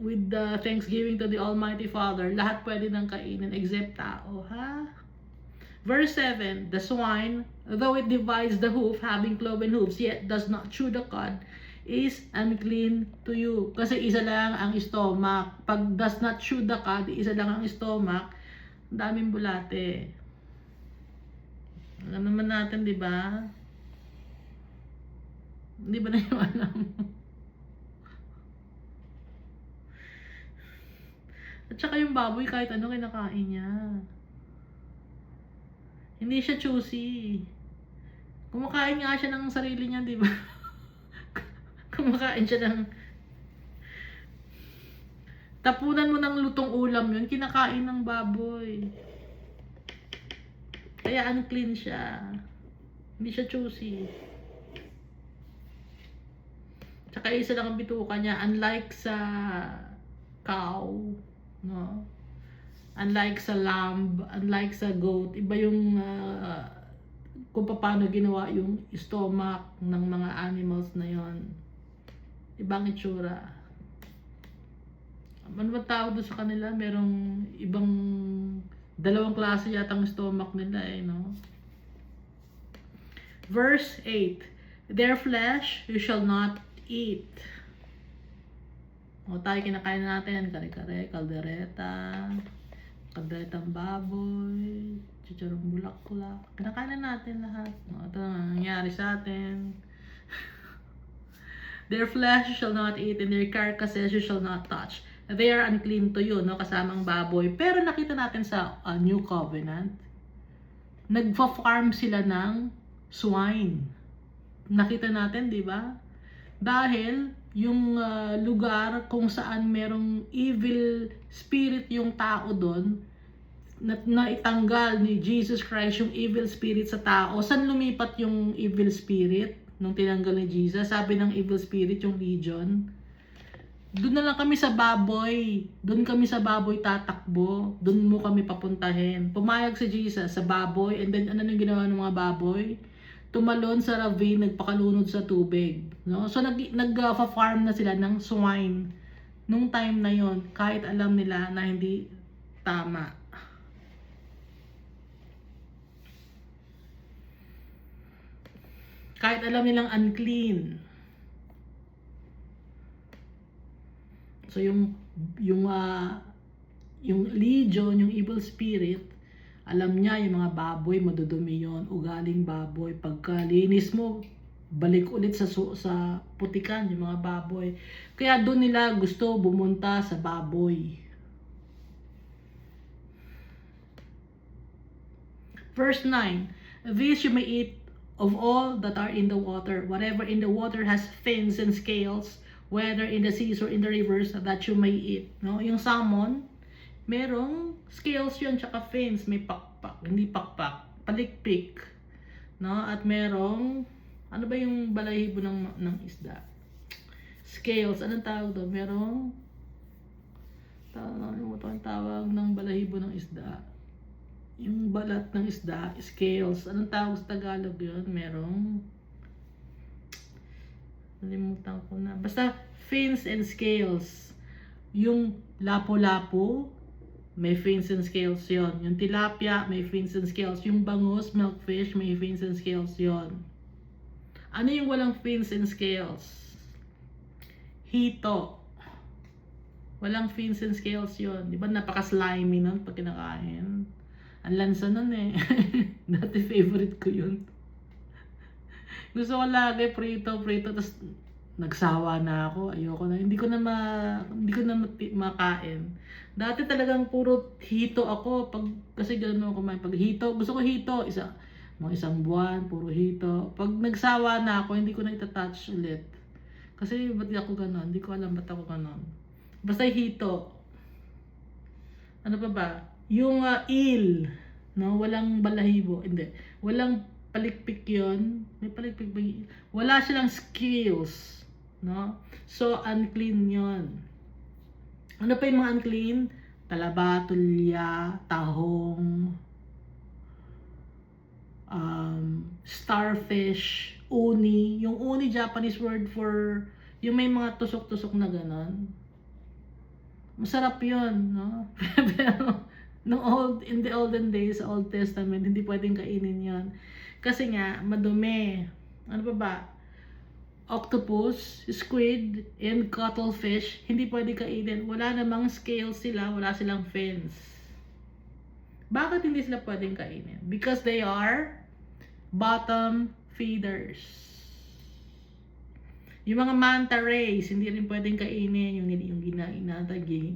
with the thanksgiving to the Almighty Father, lahat pwede nang kainin except tao, ha? Verse 7, the swine, though it divides the hoof, having cloven hoofs, yet does not chew the cud, is unclean to you. Kasi isa lang ang stomach. Pag does not chew the cud, isa lang ang stomach, daming bulate. Alam naman natin, di ba? Hindi ba na yung alam? At saka yung baboy, kahit ano kinakain niya. Hindi siya choosy. Kumakain nga siya ng sarili niya, di ba? Kumakain siya ng... Tapunan mo ng lutong ulam yun, kinakain ng baboy. Kaya unclean siya. Hindi siya choosy. Tsaka isa lang ang bituka niya, unlike sa cow, no? Unlike sa lamb, unlike sa goat, iba yung kung paano ginawa yung stomach ng mga animals na yon. Ibang itsura. Ano ba tawag doon sa kanila? Merong ibang dalawang klase yata ang stomach nila no? Verse 8, their flesh you shall not eat. O tayo kinakain natin, kare-kare, kalderetang baboy, chicharong bulak-bulak. Kinakain natin lahat. O, ito ang nangyari sa atin. Their flesh you shall not eat, and their carcasses you shall not touch. They are unclean to you, no? Kasamang baboy. Pero nakita natin sa New Covenant, nagfa-farm sila ng swine. Nakita natin, di ba? Dahil yung lugar kung saan merong evil spirit yung tao doon, na itanggal ni Jesus Christ yung evil spirit sa tao. Saan lumipat yung evil spirit nung tinanggal ni Jesus? Sabi ng evil spirit, yung legion. Doon na lang kami sa baboy. Doon kami sa baboy tatakbo. Doon mo kami papuntahin. Pumayag si Jesus sa baboy, and then ano yung ginawa ng mga baboy? Tumalon sa ravine, nagpakalunod sa tubig. No? So nag-farm na sila ng swine nung time na yon, kahit alam nila na hindi tama. Kahit alam nilang unclean. So yung legion, yung evil spirit, alam niya yung mga baboy, madudumi yun, ugaling baboy. Pagkalinis mo, balik ulit sa putikan yung mga baboy. Kaya doon nila gusto bumunta sa baboy. Verse 9, this you may eat of all that are in the water. Whatever in the water has fins and scales, whether in the seas or in the rivers, that you may eat. No? Yung salmon, merong scales yun, tsaka fins, may pakpak, hindi pakpak, palikpik, no? At merong, ano ba yung balahibo ng isda? Scales, anong tawag doon? Merong, tawag ng balahibo ng isda. Yung balat ng isda, scales, anong tawag sa Tagalog yun? Merong, nalimutan ko na. Basta, fins and scales. Yung lapo-lapo, may fins and scales yon. Yung tilapia, may fins and scales. Yung bangus, milkfish, may fins and scales yon. Ano yung walang fins and scales? Hito. Walang fins and scales yon. Di ba napaka-slimy nun pag kinakain? Ang lansa nun eh. Dati favorite ko yun. Gusto ko lagi prito. Tapos nagsawa na ako. Ayoko na. Hindi ko na makain. Dati talagang puro hito ako. Kasi gano'n ako kumain. Pag hito, gusto ko hito. Mga isang buwan, puro hito. Pag nagsawa na ako, hindi ko na itatouch ulit. Kasi ba't ako gano'n? Hindi ko alam ba't ako gano'n. Basta hito. Ano pa ba? Yung eel. No, walang balahibo, hindi. Walang palikpik 'yon. May palikpik ba? Wala silang skills, no? So unclean 'yon. Ano pa yung mga unclean? Talaba, tulya, tahong, starfish, uni. Yung uni, Japanese word for yung may mga tusok-tusok na ganon. Masarap yun, no? Pero in the olden days, sa Old Testament, hindi pwedeng kainin yon. Kasi nga, madumi. Ano pa ba? Octopus, squid, and cuttlefish, hindi pwedeng kainin. Wala namang scales sila, wala silang fins. Bakit hindi sila pwedeng kainin? Because they are bottom feeders. Yung mga manta rays, hindi rin pwedeng kainin. Yung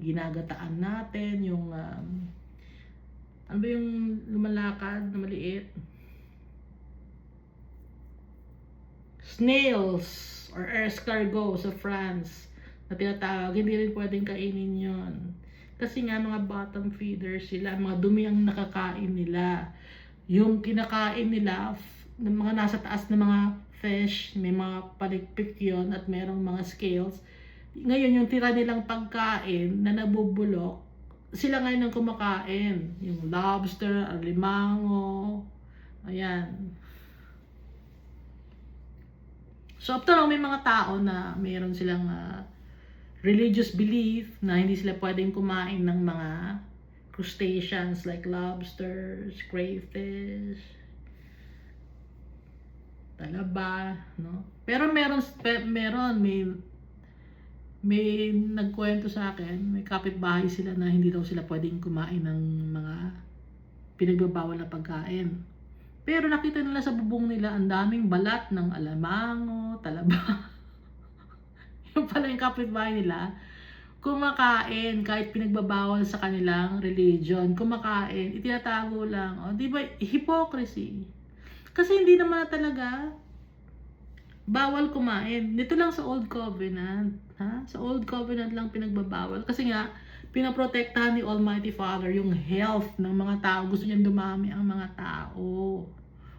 ginagataan natin, yung ano ba yung lumalakad na maliit? Snails or escargot sa France na tinatawag, hindi rin pwedeng kainin yon. Kasi nga mga bottom feeders sila, mga dumi ang nakakain nila. Yung kinakain nila, ng mga nasa taas na mga fish, may mga palikpik yon at merong mga scales. Ngayon, yung tira nilang pagkain na nabubulok, sila ngayon ang kumakain. Yung lobster, alimango, ayan. So, after all, may mga tao na mayroon silang religious belief na hindi sila pwedeng kumain ng mga crustaceans like lobsters, crayfish, talaba, no? Pero may nagkwento sa akin, may kapitbahay sila na hindi daw sila pwedeng kumain ng mga pinagbabawal na pagkain. Pero nakita nila sa bubong nila ang daming balat ng alamango, talaba. Yung pala yung kapitbahay nila, kumakain kahit pinagbabawal sa kanilang religion, kumakain, itinatago lang. O, di ba, hypocrisy. Kasi hindi naman na talaga bawal kumain. Dito lang sa Old Covenant, ha? Sa Old Covenant lang pinagbabawal. Kasi nga, pinaprotektahan ni Almighty Father yung health ng mga tao. Gusto niyang dumami ang mga tao.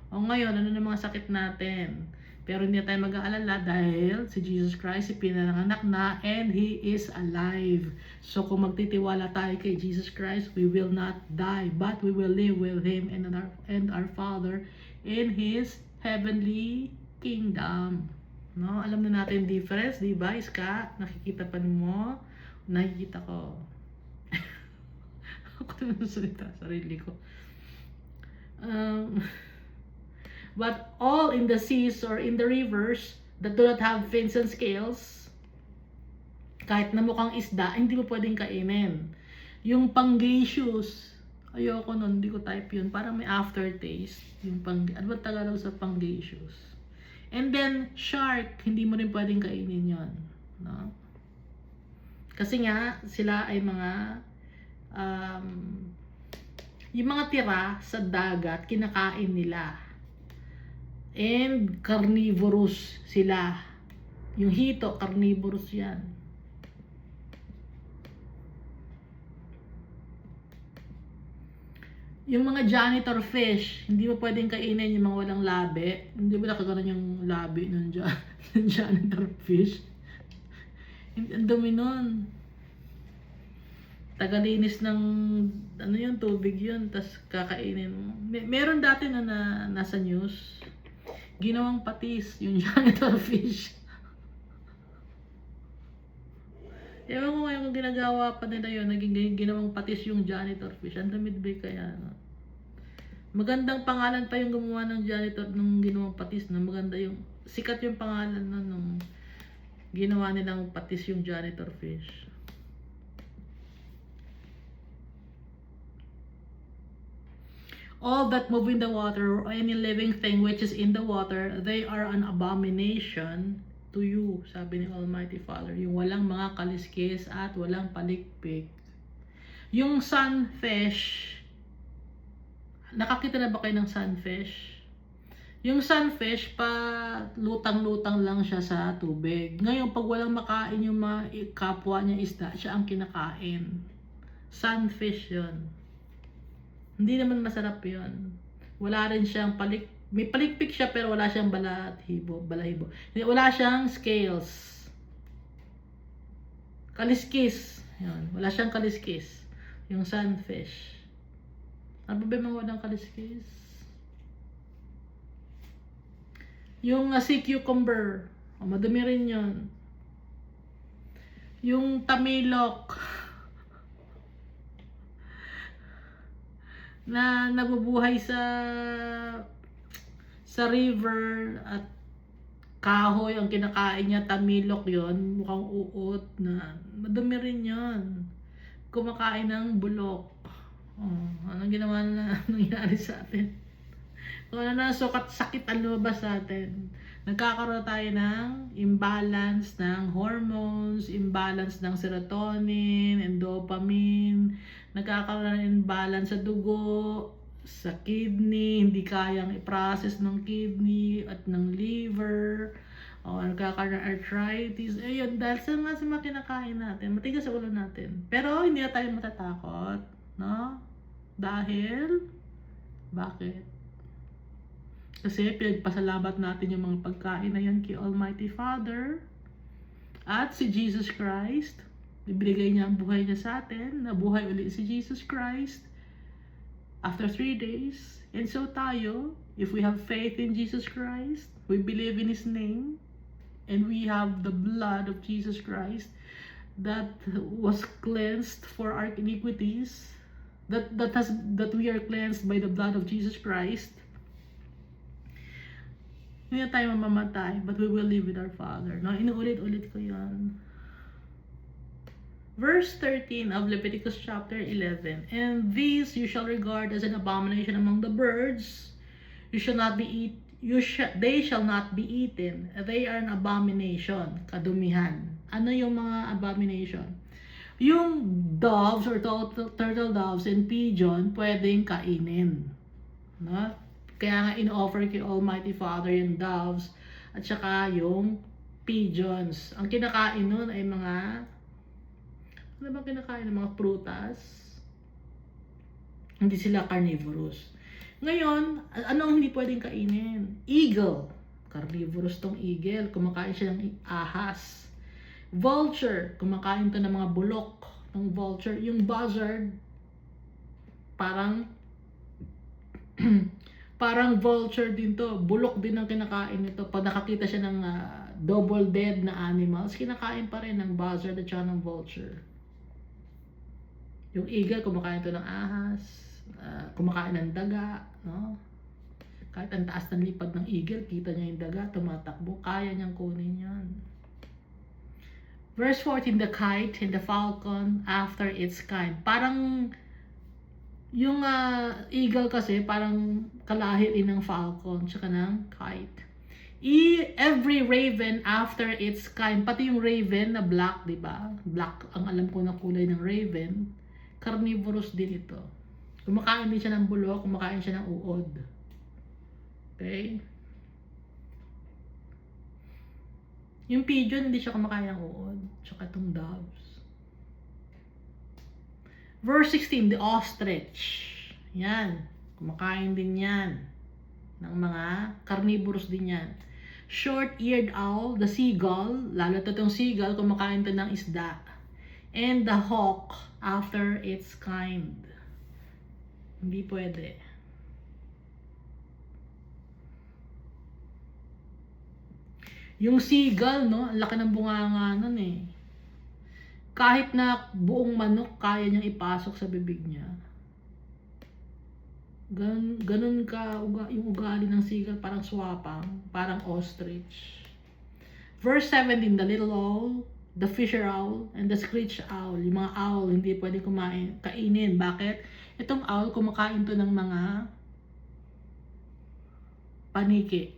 O ngayon, ano na mga sakit natin? Pero hindi tayo mag-aalala dahil si Jesus Christ ipinanganak na and He is alive. So kung magtitiwala tayo kay Jesus Christ, we will not die, but we will live with Him and our Father in His heavenly kingdom. No? Alam na natin difference, di ba? Iska, nakikita pa mo? Nakikita ko. Ako naman salita, sarili ko. But all in the seas or in the rivers that do not have fins and scales, kahit na mukhang isda, hindi mo pwedeng kainin. Yung pangasius, ayoko nun, hindi ko type yun. Parang may aftertaste. Yung ano ba Tagalog sa pangasius? And then, shark, hindi mo rin pwedeng kainin yon, no? Kasi nga, sila ay mga yung mga tira sa dagat, kinakain nila. And carnivorous sila. Yung hito, carnivorous yan. Yung mga janitor fish, hindi mo pwedeng kainin yung mga walang labi. Hindi mo nakaganon yung labi ng janitor fish. Ang dumi nun. Tagalinis ng ano yun, tubig yun, tas kakainin mo. Meron dati na nasa news, ginawang patis yung janitor fish. Ewan ko ngayon kung ginagawa pa nila yun, naging ginawang patis yung janitor fish. Ang damit ba kaya, no? Magandang pangalan pa yung gumawa ng janitor nung ginawang patis, no? Maganda yung, sikat yung pangalan no, nung ginawa nilang patis yung janitor fish. All that move in the water or any living thing which is in the water, they are an abomination to you, sabi ni Almighty Father. Yung walang mga kaliskis at walang palikpik. Yung sunfish, nakakita na ba kayo ng sunfish? Yung sunfish, pa lutang-lutang lang siya sa tubig. Ngayon, pag walang makain yung mga kapwa niya isda, siya ang kinakain. Sunfish yun. Hindi naman masarap yun. Wala rin siyang may palikpik siya pero wala siyang balahibo. Wala siyang scales. Kaliskis. Yun. Wala siyang kaliskis. Yung sunfish. Ano ba yung mga walang kaliskis? Yung sea cucumber. Madumi rin yun. Yung tamilok. Na nabubuhay sa river at kahoy ang kinakain niya, tamilok yon, mukhang uot na madumi rin yon. Kumakain ng bulok. Anong ginawa na nangyari sa atin? Kung ano na sukat sakit ang lumabas sa atin. Nagkakaroon tayo ng imbalance ng hormones, imbalance ng serotonin and dopamine, nagkakaroon ng imbalance sa dugo, sa kidney, hindi kayang i-process ng kidney at ng liver, o nagkakaroon ng arthritis. Ayun, dahil sa mga kinakain natin, matigas sa ulo natin. Pero hindi na tayo matatakot, no? Dahil, bakit? Kasi pinagpasalamat natin yung mga pagkain na yan kay Almighty Father at si Jesus Christ. Ibigay niya ang buhay niya sa atin. Nabuhay ulit si Jesus Christ after 3 days. And so tayo, if we have faith in Jesus Christ, we believe in His name, and we have the blood of Jesus Christ that was cleansed for our iniquities, that we are cleansed by the blood of Jesus Christ, hindi na tayo mamamatay, but we will live with our Father. No, inuulit-ulit ko yan. Verse 13 of Leviticus chapter 11. And these you shall regard as an abomination among the birds. They shall not be eaten. They are an abomination. Kadumihan. Ano yung mga abomination? Yung doves or turtle doves and pigeon, pwedeng kainin. No? Kaya nga in-offer kay Almighty Father yung doves at saka yung pigeons. Ang kinakain nun ay mga, ano ba kinakain ng mga prutas? Hindi sila carnivorous. Ngayon, anong hindi pwedeng kainin? Eagle. Carnivorous tong eagle. Kumakain siya ng ahas. Vulture. Kumakain to ng mga bulok ng vulture. Yung buzzard, parang parang vulture din to. Bulok din ang kinakain nito. Pag nakakita siya ng double dead na animals, kinakain pa rin ng buzzard at saka ng vulture. Yung eagle, kumakain to ng ahas, kumakain ng daga, no? Kahit ang taas ng lipad ng eagle, kita niya yung daga, tumatakbo, kaya niyang kunin yan. Verse 14, the kite and the falcon after its kind. Parang yung eagle kasi parang kalahi rin ng falcon tsaka ng kite. Every raven after its kind, pati yung raven na black, di ba? Black ang alam ko na kulay ng raven. Carnivorous din ito. Kumakain din siya ng bulok, kumakain siya ng uod. Okay? Yung pigeon hindi siya kumakain ng uod, tsaka itong doves. Verse 16, the ostrich. Yan. Kumakain din yan. Ng mga carnivorous din yan. Short-eared owl, the seagull. Lalo to itong seagull, kumakain to ng isda. And the hawk after its kind. Hindi pwede. Yung seagull, no? Ang laki ng bunganga nun eh. Kahit na buong manok, kaya niyang ipasok sa bibig niya. Ganun ka, yung ugali ng seagull, parang swapang, parang ostrich. Verse 17, the little owl, the fisher owl, and the screech owl. Yung mga owl, hindi pwede kainin. Bakit? Itong owl, kumakain to ng mga paniki.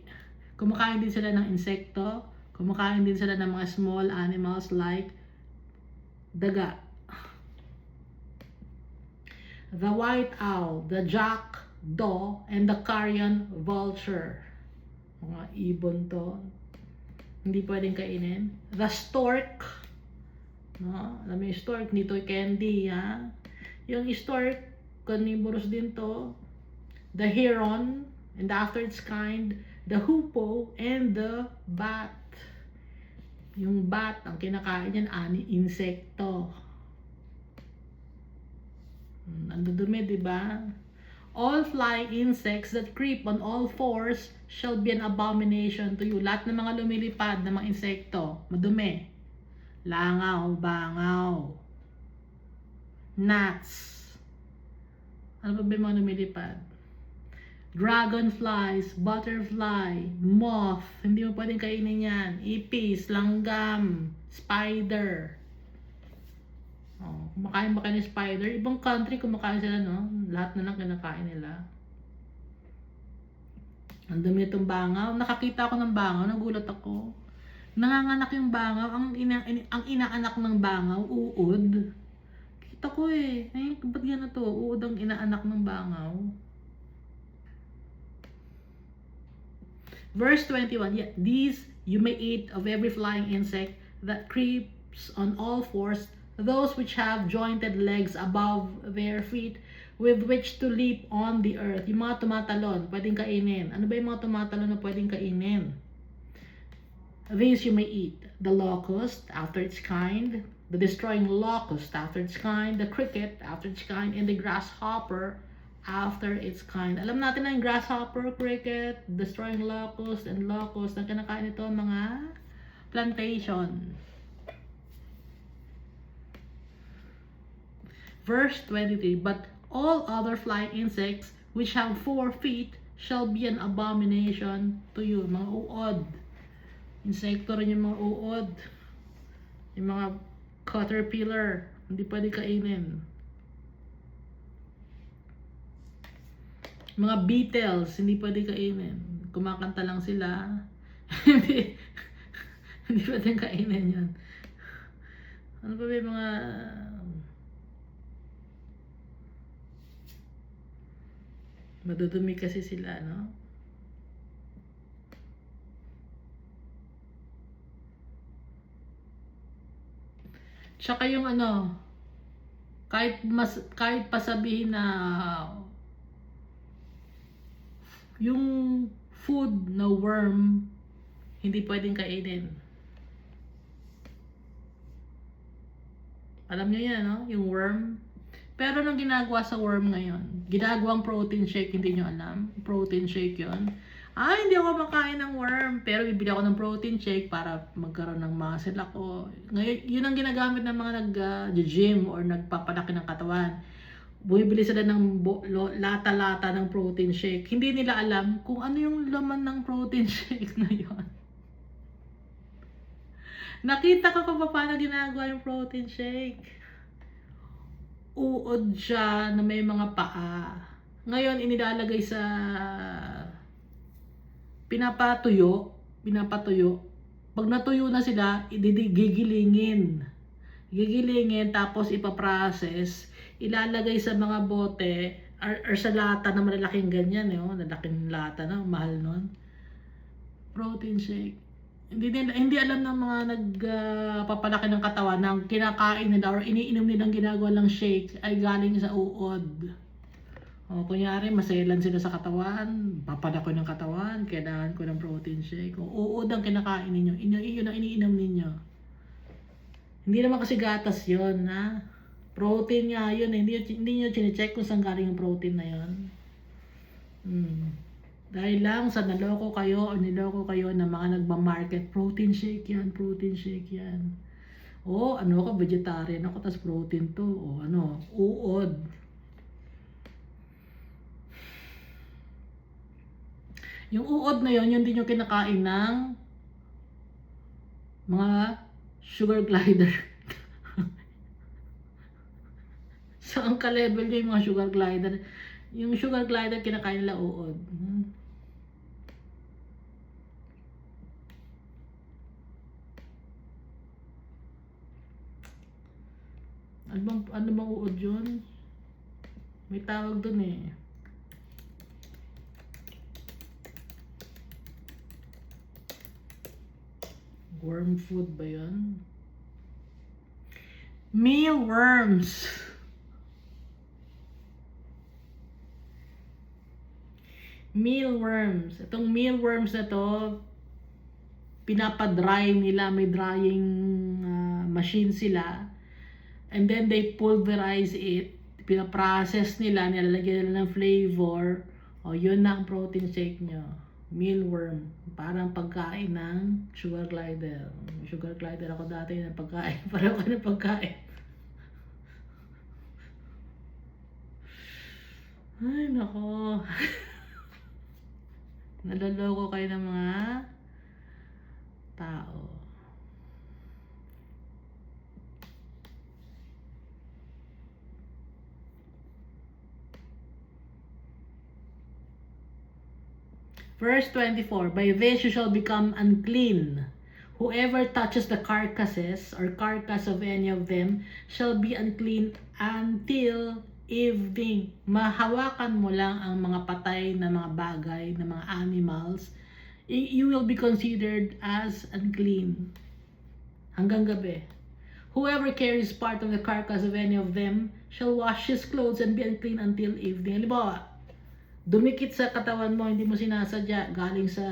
Kumakain din sila ng insekto, kumakain din sila ng mga small animals like daga. The white owl, the jackdaw, and the carrion vulture. Mga ibon to. Hindi pwedeng kainin. The stork. No? Alam mo yung stork, nito candy, ha? Yung stork, carnivorous din to. The heron, and after its kind, the hoopoe, and the bat. Yung bat, ang kinakain yan, insekto. Ang dudumi, diba? All flying insects that creep on all fours shall be an abomination to you. Lahat ng mga lumilipad na mga insekto, madumi. Langaw, bangaw, gnats. Ano pa ba yung mga lumilipad? Dragonflies, butterfly, moth. Hindi mo pwedeng kainin yan. Ipis, langgam, spider. Oh, kumakain ba kayo ng spider? Ibang country kumakain sila, no? Lahat na lang kinakain nila. Ang dami itong bangaw. Nakakita ako ng bangaw, nagulat ako. Nanganganak yung bangaw. Ang inaanak ng bangaw, uod. Kita ko eh. Ay, ba't yan na to? Uod ang inaanak ng bangaw. Verse 21, yeah, these you may eat of every flying insect that creeps on all fours, those which have jointed legs above their feet, with which to leap on the earth. Yung mga tumatalon, pwedeng kainin. Ano ba yung mga tumatalon na pwedeng kainin? These you may eat. The locust, after its kind, the destroying locust, after its kind, the cricket, after its kind, and the grasshopper, after its kind. Alam natin na yung grasshopper, cricket, destroying locust, and locust. Ang kinakain ito mga plantation. Verse 23, but all other flying insects which have 4 feet shall be an abomination to you. Mga uod. Insekto rin yung mga uod. Yung mga caterpillar. Hindi pwede kainin. Mga beetles, hindi pwede kainin. Kumakanta lang sila. hindi pwedeng kainin yan. Ano pa ba yung mga... Madudumi kasi sila, no? Tsaka yung ano, kahit pasabihin na yung food na worm, hindi pwedeng kainin. Alam niyo yan, no? Yung worm. Pero nung ginagawa sa worm ngayon, ginagawang protein shake, hindi nyo alam? Protein shake yon. Hindi ako makain ng worm, pero bibili ako ng protein shake para magkaroon ng muscle ako. Ngayon, yun ang ginagamit ng mga nag-gym or nagpapalaki ng katawan. Bumibili sila ng lata-lata ng protein shake. Hindi nila alam kung ano yung laman ng protein shake na yon. Nakita ko kung paano ginagawa yung protein shake. Uod siya na may mga paa. Ngayon, inilalagay sa pinapatuyo. Pag natuyo na sila, gigilingin. Tapos ipaprocess. Ilalagay sa mga bote or sa lata na malalaking ganyan. Lalaking lata na, mahal nun. Protein shake. Hindi alam ng mga nagpapalaki ng katawan na kinakain nila or iniinom nilang ginagawa lang shake ay galing sa uod. O kunyari maselan sila sa katawan, papalaki ng katawan, kailangan ko ng protein shake. O uod ang kinakain ninyo, yun ang iniinom ninyo. Hindi naman kasi gatas yun, ha? Protein nga yun, hindi nyo chine-check kung saan galing yung protein na yun. Dahil lang sa naloko kayo o niloko kayo ng mga nagmamarket, protein shake yan. O ano ako, vegetarian ako, tas protein to. O ano, uod. Yung uod na yun din yung kinakain ng mga sugar glider. So, ang ka-level nyo yung mga sugar glider. Yung sugar glider, kinakain nila uod. Ano bang uod yun? May tawag dun eh. Worm food ba yun? Mealworms. Mealworms. Itong mealworms na to, pinapadry nila, may drying machine sila. And then they pulverize it. Pinaprocess nila, nilalagyan nila ng flavor. O, yun na ang protein shake nyo. Mealworm. Parang pagkain ng sugar glider. Sugar glider ako dati ng pagkain. Parang ako ng pagkain. Ay, nako. Naloloko kayo ng mga tao. Verse 24, by this you shall become unclean. Whoever touches the carcasses or carcass of any of them shall be unclean until evening. Mahawakan mo lang ang mga patay na mga bagay, na mga animals, you will be considered as unclean hanggang gabi. Whoever carries part of the carcass of any of them shall wash his clothes and be unclean until evening. Halimbawa, dumikit sa katawan mo, hindi mo sinasadya, galing sa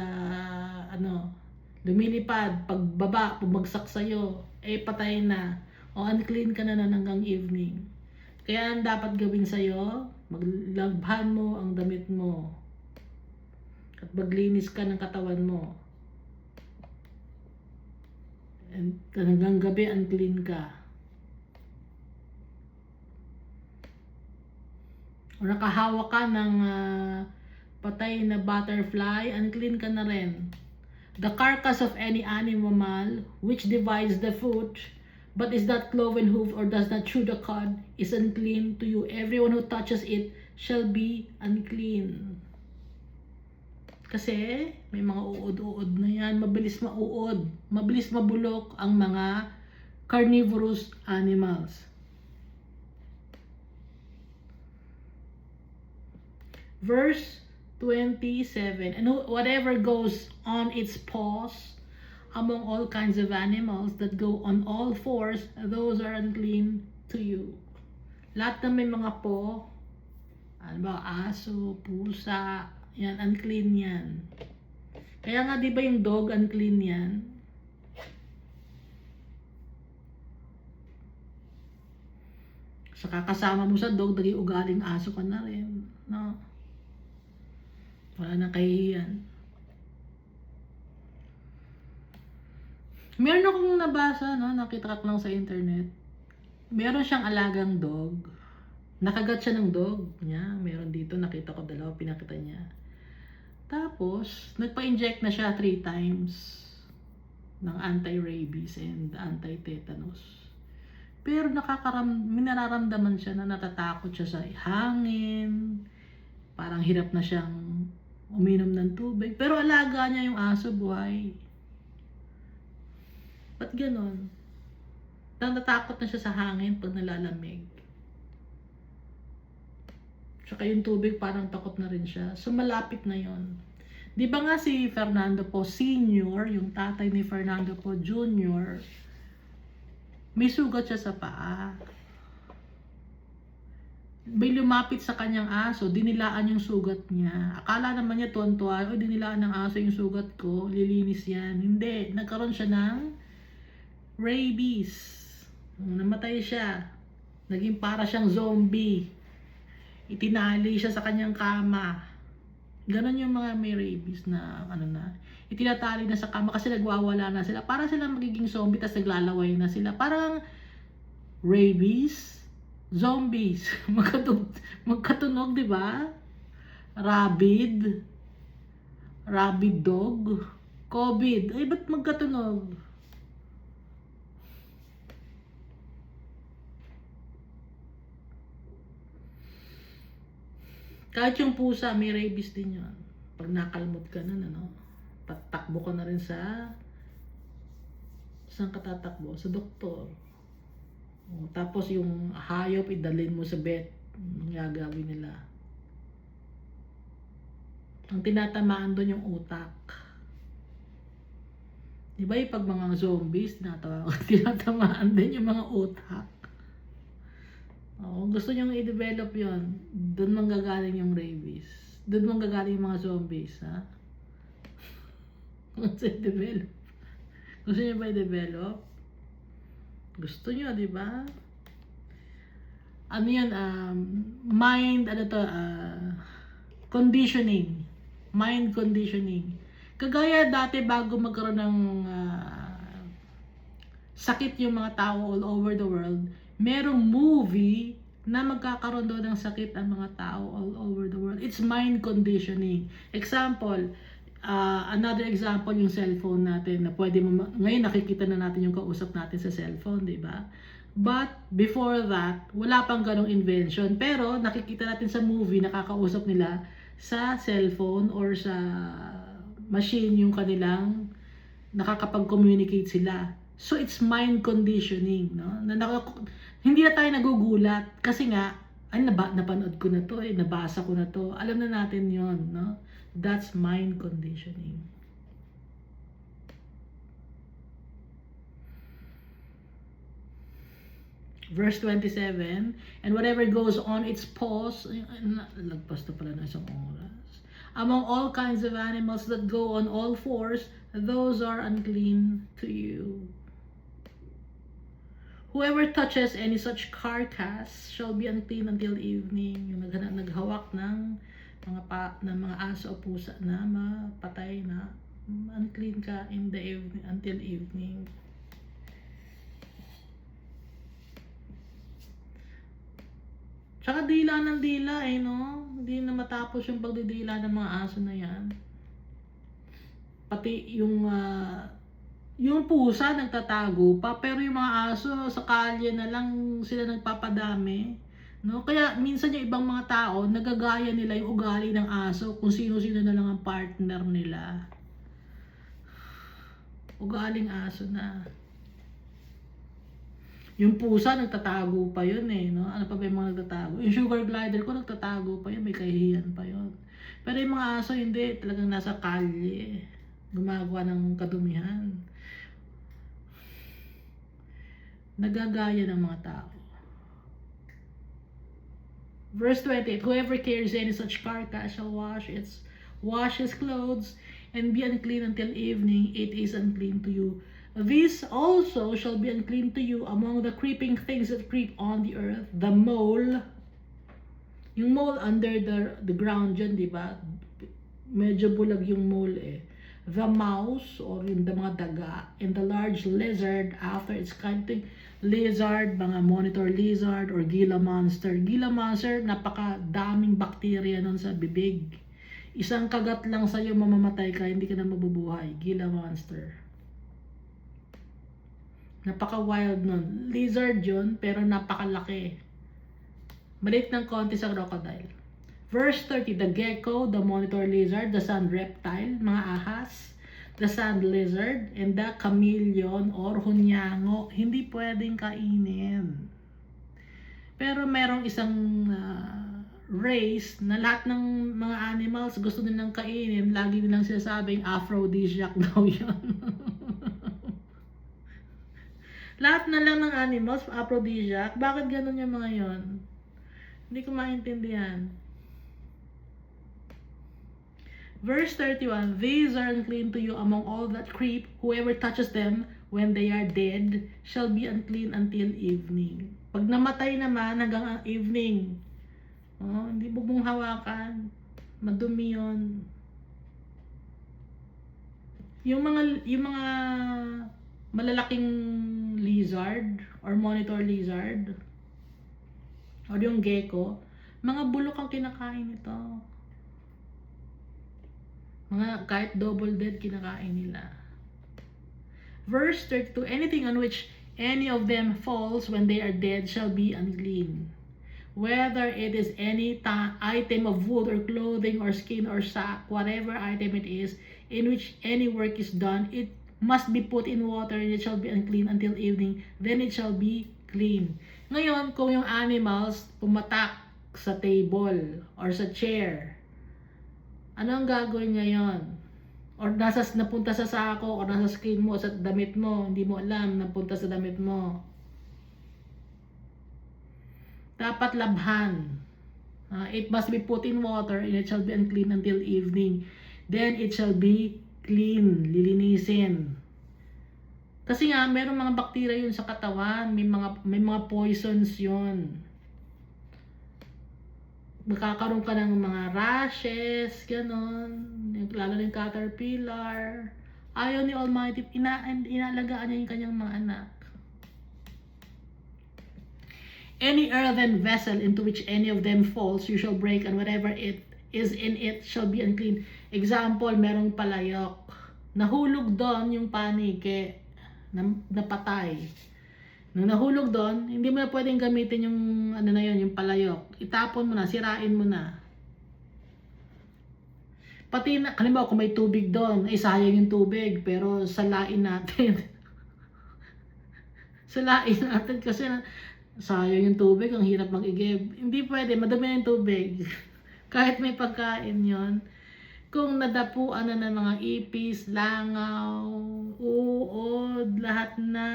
lumilipad, pagbaba, bumagsak sa'yo, patay na, o unclean ka na hanggang evening. Kaya ang dapat gawin sa'yo, maglabhan mo ang damit mo. At maglinis ka ng katawan mo. And hanggang gabi, unclean ka. O nakahawak ka ng patay na butterfly, unclean ka na rin. The carcass of any animal which divides the foot, but is not cloven hoof or does not chew the cud, is unclean to you. Everyone who touches it shall be unclean. Kasi may mga uod-uod na yan, mabilis mauod, mabilis mabulok ang mga carnivorous animals. Verse 27, and whatever goes on its paws among all kinds of animals that go on all fours, those are unclean to you. Lahat na may mga po, ano ba, aso, pusa, yan, unclean yan. Kaya nga, di ba yung dog, unclean yan? Saka kasama mo sa dog, dagi ugaling aso ka na rin. No? Wala na kahihiyan. Meron akong nabasa, nakita ko lang sa internet. Meron siyang alagang dog. Nakagat siya ng dog niya. Meron dito, nakita ko dalawa, pinakita niya. Tapos, nagpa-inject na siya 3 times ng anti-rabies and anti-tetanus. Pero nararamdaman siya na natatakot siya sa hangin. Parang hirap na siyang uminom ng tubig. Pero alaga niya yung aso, buhay. Ba't ganon? Natatakot na siya sa hangin pag nalalamig. Tsaka yung tubig parang takot na rin siya. So malapit na yon. Di ba nga si Fernando Po Sr., yung tatay ni Fernando Po Jr., may sugat siya sa paa. May lumapit sa kanyang aso, dinilaan yung sugat niya. Akala naman niya tuwan-tuwa, dinilaan ng aso yung sugat ko, lilinis yan. Hindi, nagkaroon siya ng rabies. Namatay siya. Naging para siyang zombie. Itinali siya sa kanyang kama. Ganon yung mga may rabies na itinatali na sa kama kasi nagwawala na sila. Para sila magiging zombie tas naglalaway na sila. Parang rabies, zombies. Magkatunog, di ba? Rabid dog, COVID. Ay, ba't magkatunog? Kahit yung pusa, may rabies din yun. Pag nakalmot ka na, tatakbo ka na rin sa... Saan ka tatakbo? Sa doktor. Tapos yung hayop, idalhin mo sa vet. Ang gagawin nila. Ang tinatamaan doon yung utak. Diba yung pag mga zombies, tinatamaan din yung mga utak. Gusto nyo i-develop yon, doon manggagaling yung rabies. Doon mong gagaling yung mga zombies, ha? Gusto nyo develop? Gusto nyo ba i-develop? Gusto nyo, di ba? Ano yun? Mind, conditioning. Mind conditioning. Kagaya dati bago magkaroon ng sakit yung mga tao all over the world, merong movie na magkakaroon daw ng sakit ang mga tao all over the world. It's mind conditioning. Example, another example yung cellphone natin na pwede mo, ngayon nakikita na natin yung kausap natin sa cellphone, di ba? But before that, wala pang ganong invention. Pero nakikita natin sa movie, nakakausap nila sa cellphone or sa machine yung kanilang nakakapag-communicate sila. So it's mind conditioning, no? Hindi na tayo nagugulat kasi nga ay napanood ko na to, nabasa ko na to. Alam na natin 'yon, no? That's mind conditioning. Verse 27, and whatever goes on its paws, lagpas na pala na isang oras. Among all kinds of animals that go on all fours, those are unclean to you. Whoever touches any such carcass shall be unclean until evening. Yung naghawak ng mga aso o pusa na mapatay na, unclean ka in the evening until evening. Tsaka dila ng dila no? Hindi na matapos yung pagdidila ng mga aso na yan. Pati yung pusa nagtatago pa, pero yung mga aso sa kalye na lang sila nagpapadami, no? Kaya minsan yung ibang mga tao nagagaya nila yung ugali ng aso kung sino-sino na lang ang partner nila. Ugaling aso na. Yung pusa nagtatago pa yun no? Ano pa ba yung mga nagtatago? Yung sugar glider ko nagtatago pa yun, may kahihiyan pa yun. Pero yung mga aso hindi, talagang nasa kalye, gumagawa ng kadumihan. Nagagaya ng mga tao. Verse 28, whoever carries any such carcass shall wash his clothes and be unclean until evening. It is unclean to you. These also shall be unclean to you among the creeping things that creep on the earth. The mole, yung mole under the ground dyan, di ba? Medyo bulag yung mole The mouse, or yung mga daga, and the large lizard after its kind thing. Lizard, mga monitor lizard, or Gila monster. Gila monster, napakadaming bakterya nun sa bibig. Isang kagat lang sa'yo, mamamatay ka, hindi ka na mabubuhay. Gila monster. Napaka-wild nun. Lizard yun, pero napakalaki. Maliit ng konti sa crocodile. Verse 30, the gecko, the monitor lizard, the sand reptile, mga ahas, the sand lizard, and the chameleon or hunyango, hindi pwedeng kainin. Pero merong isang race na lahat ng mga animals gusto nilang kainin, lagi nilang sinasabing aphrodisiac daw yun. Lahat na lang ng animals, aphrodisiac. Bakit ganun yung mga yon? Hindi ko maintindihan. Verse 31, these are unclean to you among all that creep. Whoever touches them when they are dead shall be unclean until evening. Pag namatay naman hanggang evening, hindi mo mong hawakan. Madumi yun. Yung mga malalaking lizard or monitor lizard or yung gecko, mga bulok ang kinakain nito. Mga kahit double dead kinakain nila. Verse 32, anything on which any of them falls when they are dead shall be unclean. Whether it is any item of wood or clothing or skin or sack, whatever item it is, in which any work is done, it must be put in water and it shall be unclean until evening, then it shall be clean. Ngayon, kung yung animals pumatak sa table or sa chair, ano ang gagawin ngayon? Or napunta sa sako, or nasa skin mo, sa damit mo, hindi mo alam, napunta sa damit mo. Dapat labhan. It must be put in water, and it shall be unclean until evening. Then it shall be clean, lilinisin. Kasi nga, merong mga bakterya yun sa katawan, may mga poisons yun. Magkakaroon ka ng mga rashes, gano'n, lalo ng caterpillar. Ayaw ni Almighty, inaalagaan niya yung kanyang mga anak. Any earthen vessel into which any of them falls, you shall break, and whatever it is in it shall be unclean. Example, merong palayok. Nahulog doon yung panike, napatay. Nung nahulog doon, hindi mo na pwedeng gamitin yung ano na yun, yung palayok. Itapon mo na, sirain mo na. Pati na, halimbawa kung may tubig doon, ay sayang yung tubig, pero salain natin. Salain natin kasi sayang yung tubig, ang hirap mag-igib. Hindi pwede, madumi na yung tubig. Kahit may pagkain yon. Kung nadapuan na ng mga ipis, langaw, uod, lahat na,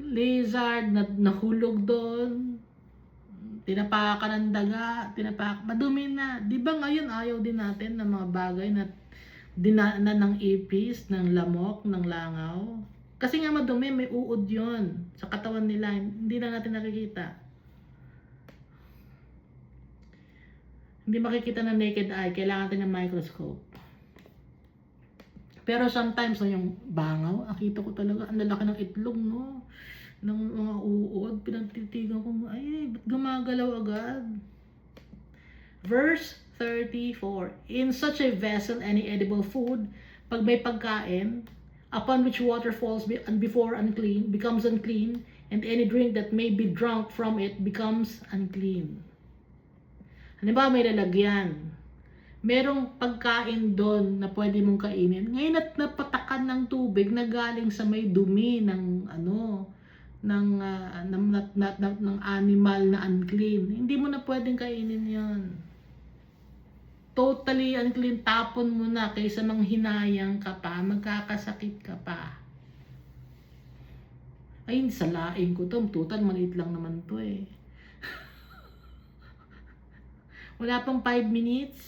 lizard, nahulog doon, tinapakan ng daga, madumi na. Di ba ngayon ayaw din natin ng mga bagay na dinaanan ng ipis, ng lamok, ng langaw? Kasi nga madumi, may uod yon sa katawan nila, hindi na natin nakikita. Hindi makikita ng naked eye, kailangan natin ng microscope. Pero sometimes, yung bangaw, nakita ko talaga, ang lalaki ng itlog, no? Ng mga uod, pinagtitigan ko, ay, ba't gumagalaw agad? Verse 34, in such a vessel, any edible food, pag may pagkain, upon which water falls before unclean, becomes unclean, and any drink that may be drunk from it becomes unclean. Halimbawa, may lalagyan. Merong pagkain doon na pwede mong kainin. Ngayon at napatakan ng tubig na galing sa may dumi ng ng animal na unclean. Hindi mo na pwedeng kainin 'yon. Totally unclean, tapon mo na kaysa manghinayang ka pa, magkakasakit ka pa. Ay, salain ko to, total maliit lang naman to eh. Wala pang 5 minutes.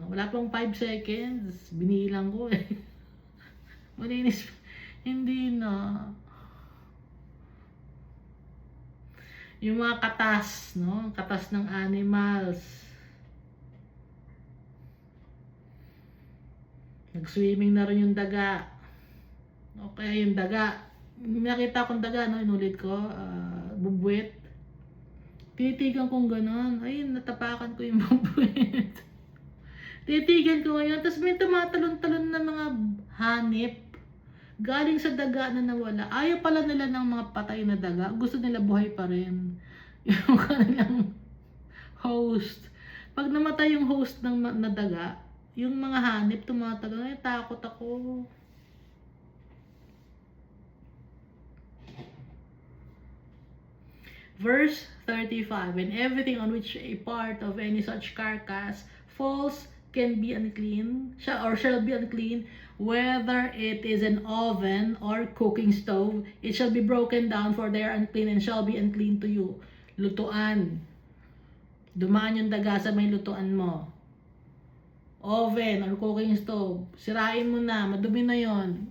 Wala pang 5 seconds. Binilang ko eh. Malinis. Hindi na. Yung mga katas, no? Katas ng animals. Nag-swimming na rin yung daga. Okay, yung daga. Nakita kong daga, no? Inulit ko. Bubwet. Titigan kong ganon. Ay, natapakan ko yung bubwet. Titigan ko ngayon. Tapos may tumatalon-talon na mga hanip. Galing sa daga na nawala. Ayaw pala nila ng mga patay na daga. Gusto nila buhay pa rin. Yung kanilang host. Pag namatay yung host ng na daga, yung mga hanip tumatalon. Ay, takot ako. Verse 35, and everything on which a part of any such carcass falls can be unclean, shall be unclean, whether it is an oven or cooking stove, it shall be broken down, for they are unclean and shall be unclean to you. Lutuan. Dumaan yung daga sa may lutuan mo. Oven or cooking stove, sirain mo na, madumi na yon.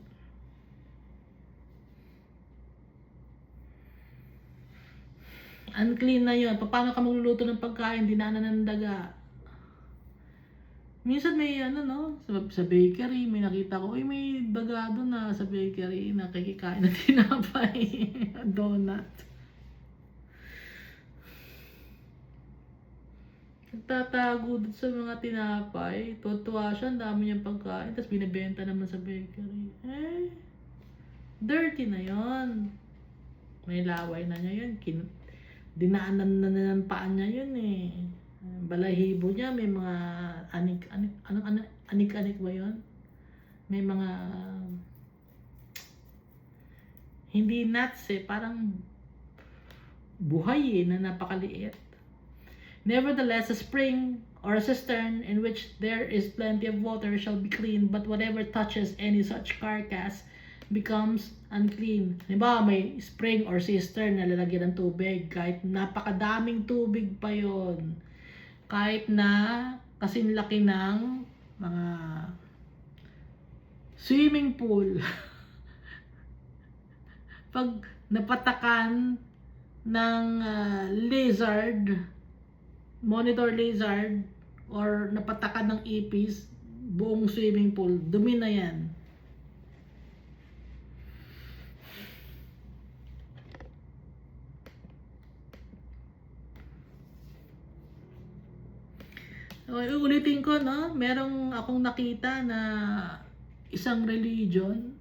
Unclean na yon. Paano ka magluluto ng pagkain, dinaanan ng daga? Minsan may sa bakery, may nakita ko, may daga doon na sa bakery, nakikikain na tinapay, donut. Nagtatago doon sa mga tinapay, tuwa siya, ang dami niyang pagkain, tapos binibenta naman sa bakery. Dirty na yon. May laway na niya yun, dinaanan na ng paan niya yun eh. Balahibo niya, may mga anik-anik ba yun? May mga hindi nuts eh, parang buhay eh, na napakaliit. Nevertheless, a spring or a cistern in which there is plenty of water shall be clean, but whatever touches any such carcass becomes unclean. Diba, may spring or cistern na lalagyan ng tubig, kahit napakadaming tubig pa yon, kahit na kasing laki ng mga swimming pool, pag napatakan ng monitor lizard, or napatakan ng ipis, buong swimming pool, dumi na yan. Ulitin ko, no? Merong akong nakita na isang religion,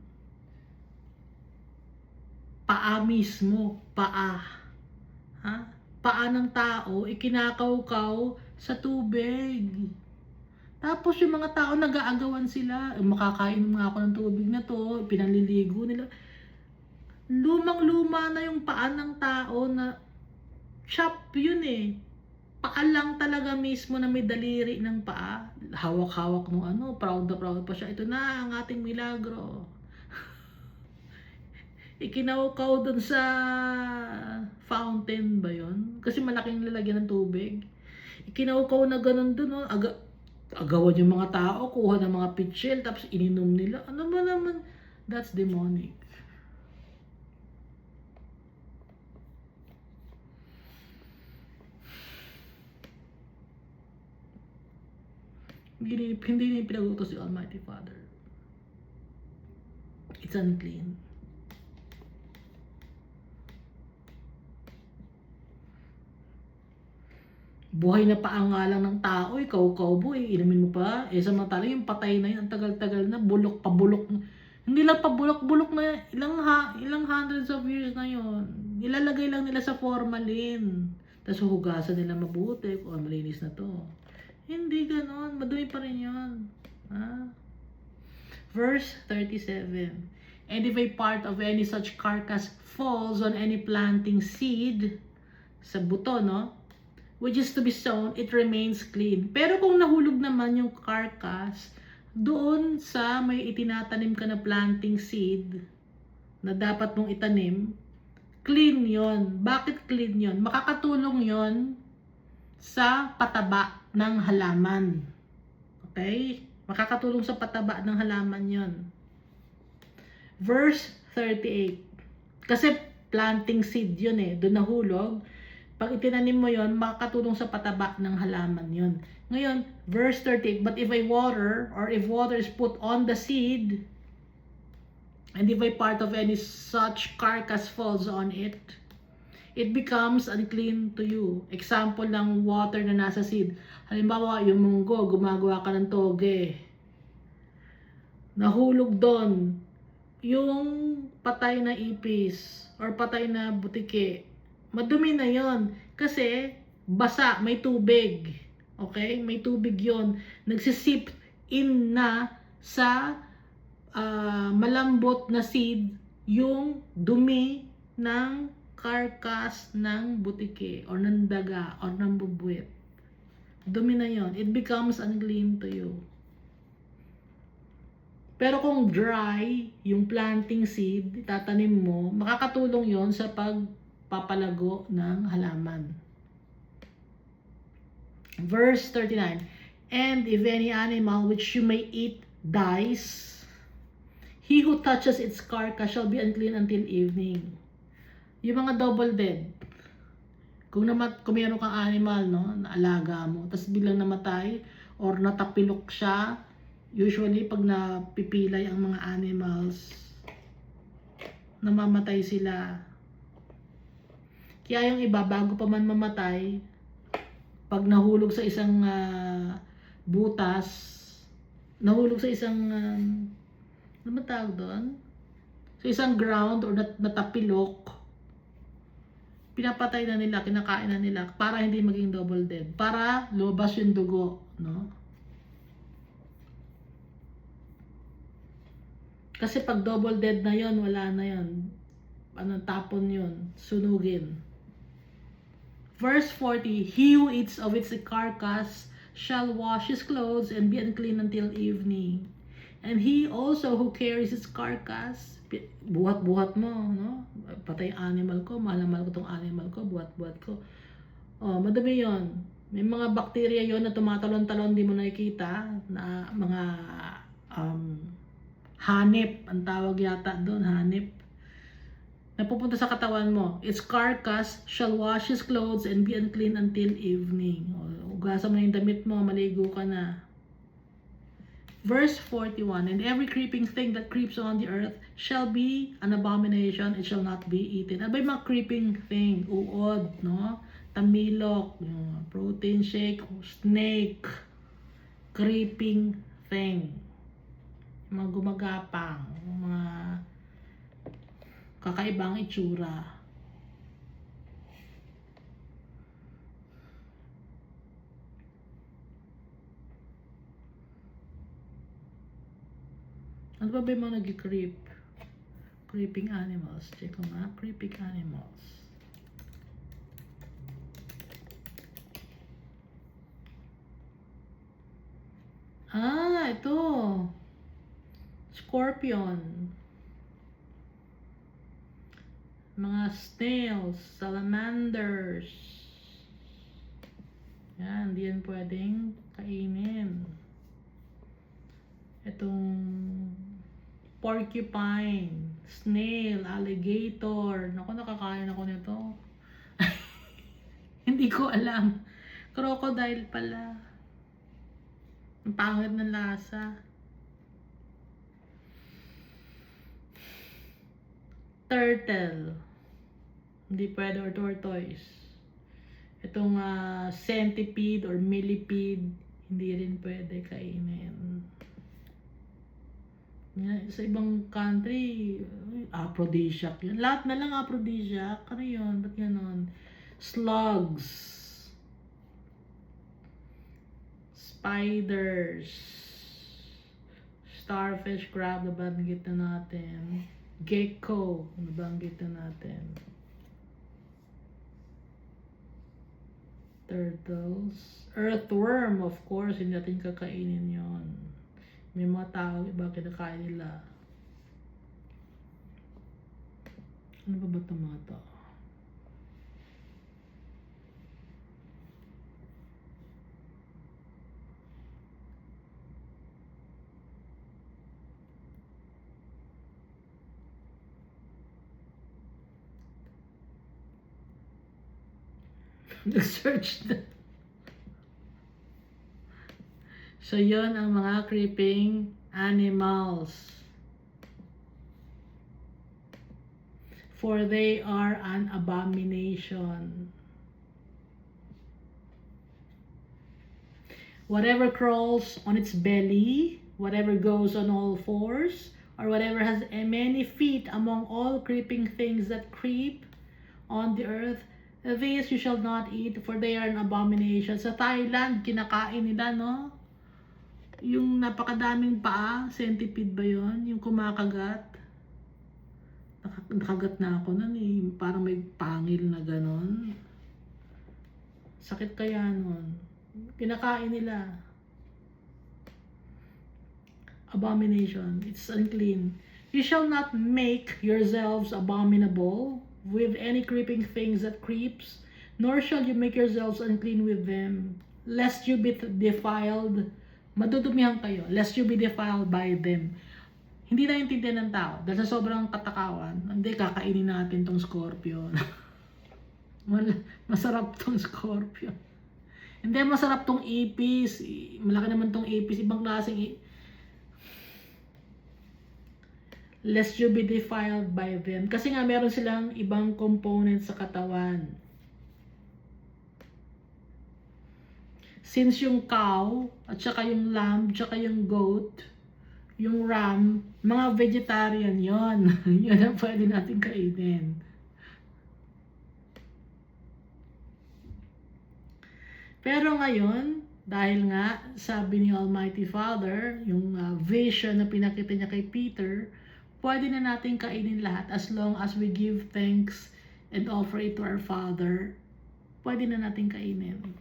paa mismo, paa. Ha? Paa ng tao, ikinakawkaw sa tubig. Tapos yung mga tao nag-aagawan sila, makakainom nga ako ng tubig na to, pinanliligo nila. Lumang-luma na yung paa ng tao na chop yun eh. Paa lang talaga mismo na may daliri ng paa. Hawak-hawak nung proud na proud pa siya. Ito na ang ating milagro. Ikinawkaw dun sa fountain ba yun? Kasi malaking lalagyan ng tubig. Ikinawkaw na ganun dun, agawan yung mga tao, kuha ng mga pitchel, tapos ininom nila. Ano ba naman? That's demonic. Hindi niya pinagutos si Almighty Father. It's unclean. Buhay na paangalang ng tao, ikaw boy, inumin mo pa. Samantala yung patay na yun, ang tagal-tagal na, bulok pa bulok. Hindi lang pa bulok na, ilang hundreds of years na yun. Nilalagay lang nila sa formalin. Tapos hugasan nila mabuti kung malinis na to. Hindi ganon, madumi pa rin yun. Verse 37. And if a part of any such carcass falls on any planting seed, sa buto, no? Which is to be sown, it remains clean. Pero kung nahulog naman yung carcass doon sa may itinatanim ka na planting seed na dapat mong itanim, clean yon. Bakit clean yon? Makakatulong yon sa pataba ng halaman. Okay? Makakatulong sa pataba ng halaman yon. Verse 38. Kasi planting seed yun eh. Doon nahulog. Pag itinanim mo yon, makakatulong sa pataba ng halaman yon. Ngayon, verse 38, but if water is put on the seed, and if a part of any such carcass falls on it, it becomes unclean to you. Example ng water na nasa seed. Halimbawa, yung munggo, gumagawa ka ng toge. Nahulog doon yung patay na ipis or patay na butike. Madumi na yon kasi basa, may tubig. Okay? May tubig yon. Nagsisip in na sa malambot na seed yung dumi ng carcass ng butike or ng daga or ng bubwit. Dumi na yon. It becomes unclean to you. Pero kung dry yung planting seed, tatanim mo, makakatulong yon sa pagpapalago ng halaman. Verse 39. And if any animal which you may eat dies, he who touches its carcass shall be unclean until evening. Yung mga double dead. Kung mayroon kang animal, no, na alaga mo, tapos biglang namatay or natapilok siya, usually pag napipilay ang mga animals, namamatay sila. Kaya yung iba, bago pa man mamatay, pag nahulog sa isang butas, nahulog sa isang, ano ba tawag doon? Sa isang ground or natapilok, pinapatay na nila, kinakain na nila para hindi maging double dead, para lumabas yung dugo, no? Kasi pag double dead na yon, wala na yon. Tapon yon, sunugin. Verse 40, he who eats of its carcass shall wash his clothes and be unclean until evening. And he also who carries its carcass, buhat-buhat mo, no? Patay animal ko, mahal na mahal ko tong animal ko, buhat-buhat ko. Oh, madami yon. May mga bakterya yon na tumatalon-talon, di mo nakikita, na mga hanip, ang tawag yata doon, hanip. Napupunta sa katawan mo. Its carcass shall wash his clothes and be unclean until evening. Ugasan mo na yung damit mo, maligo ka na. Verse 41, and every creeping thing that creeps on the earth shall be an abomination, it shall not be eaten. Ano ba yung mga creeping thing? Uod, no? Tamilok, protein shake, snake, creeping thing. Mga gumagapang, mga kakaibang itsura. Ano ba yung mga nag-creep? Creeping animals. Check ko nga. Creeping animals. Ito. Scorpion. Mga snails. Salamanders. Yan. Hindi yan pwedeng kainin. Itong porcupine, snail, alligator. Naku, nakakain ako nito. Hindi ko alam. Crocodile pala. Ang pangit ng lasa. Turtle. Hindi pwede, or tortoise. Itong centipede or millipede, hindi rin pwede kainin. Sa ibang country, aphrodisiac yun. Lahat na lang aphrodisiac. Ano yun? Ba't ganon? Slugs. Spiders. Starfish, crab, nabanggit na natin. Gecko, nabanggit na natin. Turtles. Earthworm, of course, hindi natin kakainin yon. May mga tao, iba kinakain nila. Ano ba ito mga to? Nag-search na. So, yun ang mga creeping animals. For they are an abomination. Whatever crawls on its belly, whatever goes on all fours, or whatever has many feet among all creeping things that creep on the earth, these you shall not eat, for they are an abomination. Sa Thailand, kinakain nila, no? Yung napakadaming paa, centipede ba yun? Yung kumakagat. Nakagat na ako nun eh. Parang may pangil na ganon. Sakit kaya nun. Kinakain nila. Abomination. It's unclean. You shall not make yourselves abominable with any creeping things that creeps, nor shall you make yourselves unclean with them, lest you be defiled. Madudumihan kayo, lest you be defiled by them. Hindi na intindihan ng tao. Dahil sa sobrang katakawan, hindi, kakainin natin tong scorpion. Masarap tong scorpion. Hindi, masarap tong ipis. Malaki naman tong ipis. Ibang klaseng lest you be defiled by them. Kasi nga meron silang ibang components sa katawan. Since yung cow, at saka yung lamb, at saka yung goat, yung ram, mga vegetarian yon. Yun ang pwede natin kainin. Pero ngayon, dahil nga, sabi ni Almighty Father, yung vision na pinakita niya kay Peter, pwede na natin kainin lahat as long as we give thanks and offer it to our Father. Pwede na natin kainin.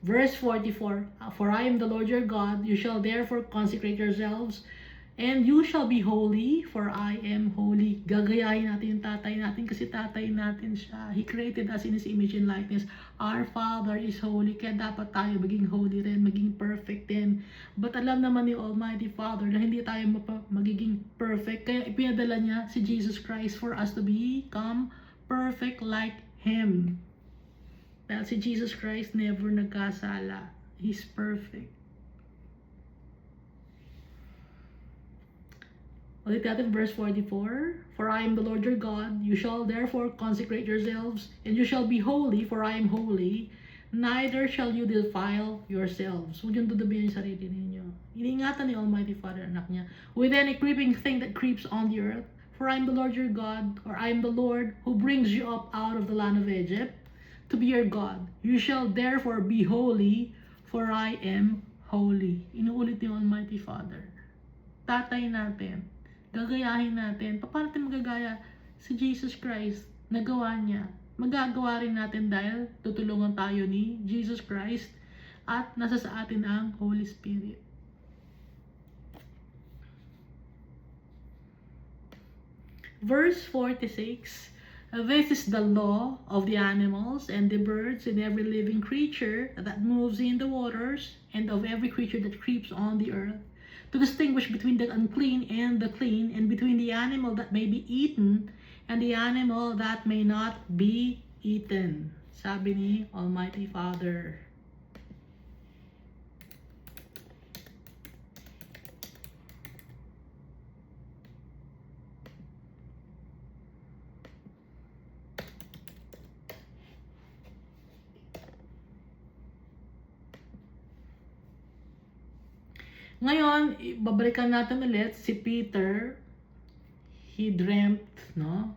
Verse 44, for I am the Lord your God, you shall therefore consecrate yourselves, And you shall be holy, for I am holy. Gagayahin natin yung tatay natin kasi tatay natin siya. He created us in His image and likeness. Our Father is holy, kaya dapat tayo maging holy rin, maging perfect din. But alam naman ni Almighty Father na hindi tayo magiging perfect. Kaya ipinadala niya si Jesus Christ for us to become perfect like Him. Dahil si Jesus Christ never nagkasala. He's perfect. Ulit natin verse 44. For I am the Lord your God. You shall therefore consecrate yourselves, and you shall be holy, for I am holy. Neither shall you defile yourselves. Huwag yung dudubihan yung sarili ninyo. Iniingatan ni Almighty Father, anak niya. With any creeping thing that creeps on the earth. For I am the Lord your God, or I am the Lord who brings you up out of the land of Egypt to be your God. You shall therefore be holy, for I am holy. Inuulit ni Almighty Father. Tatay natin. Gagayahin natin. Paano natin magagaya? Si Jesus Christ, nagawa niya. Magagawa rin natin dahil tutulungan tayo ni Jesus Christ at nasa sa atin ang Holy Spirit. Verse 46, this is the law of the animals and the birds and every living creature that moves in the waters and of every creature that creeps on the earth, to distinguish between the unclean and the clean, and between the animal that may be eaten and the animal that may not be eaten. Sabi ni Almighty Father. Ngayon, babalikan natin ulit si Peter. He dreamt, no?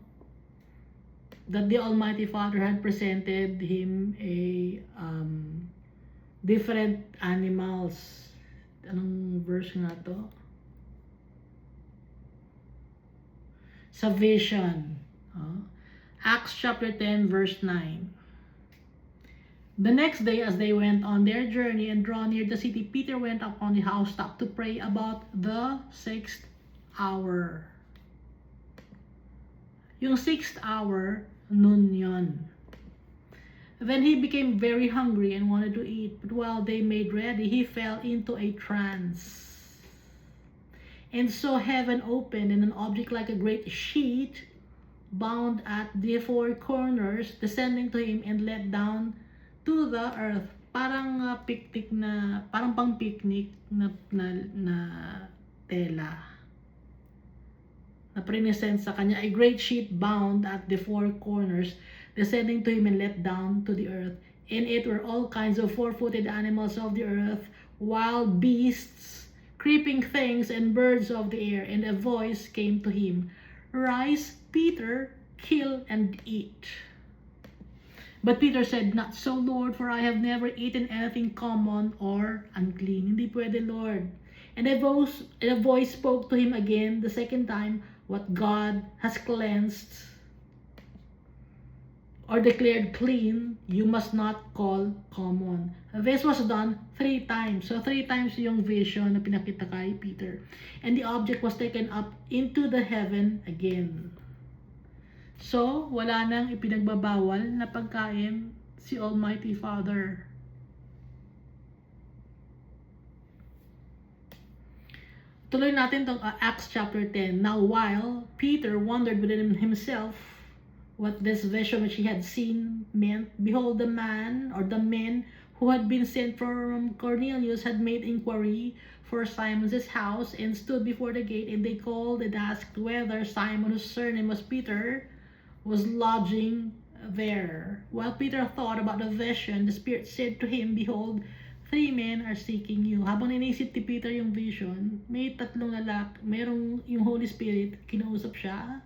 That the Almighty Father had presented him a different animals. Anong verse nga to? Sa vision. Acts chapter 10 verse 9. The next day, as they went on their journey and draw near the city, Peter went up on the housetop to pray about the 6th hour. Yung 6th hour, noon yon. Then he became very hungry and wanted to eat. But while they made ready, he fell into a trance. And saw heaven opened, and an object like a great sheet, bound at the four corners, descending to him and let down to the earth. Parang picnic na, parang pang picnic na tela. Na present sa kanya, a great sheet bound at the four corners, descending to him and let down to the earth. In it were all kinds of four-footed animals of the earth, wild beasts, creeping things, and birds of the air. And a voice came to him, "Rise, Peter, kill and eat." But Peter said, "Not so, Lord, for I have never eaten anything common or unclean." Hindi pwede, Lord. And a voice spoke to him again the second time, "What God has cleansed or declared clean, you must not call common." This was done 3 times. So 3 times yung vision na pinakita kay Peter. And the object was taken up into the heaven again. So, wala nang ipinagbabawal na pagkain si Almighty Father. Tuloy natin itong Acts chapter 10. Now, while Peter wondered within himself what this vision which he had seen meant, behold, the man or the men who had been sent from Cornelius had made inquiry for Simon's house and stood before the gate, and they called and asked whether Simon, whose surname was Peter, was lodging there. While Peter thought about the vision, the Spirit said to him, "Behold, 3 men are seeking you." Habang inisip ni Peter yung vision, may 3 lalaki, merong yung Holy Spirit, kinausap siya.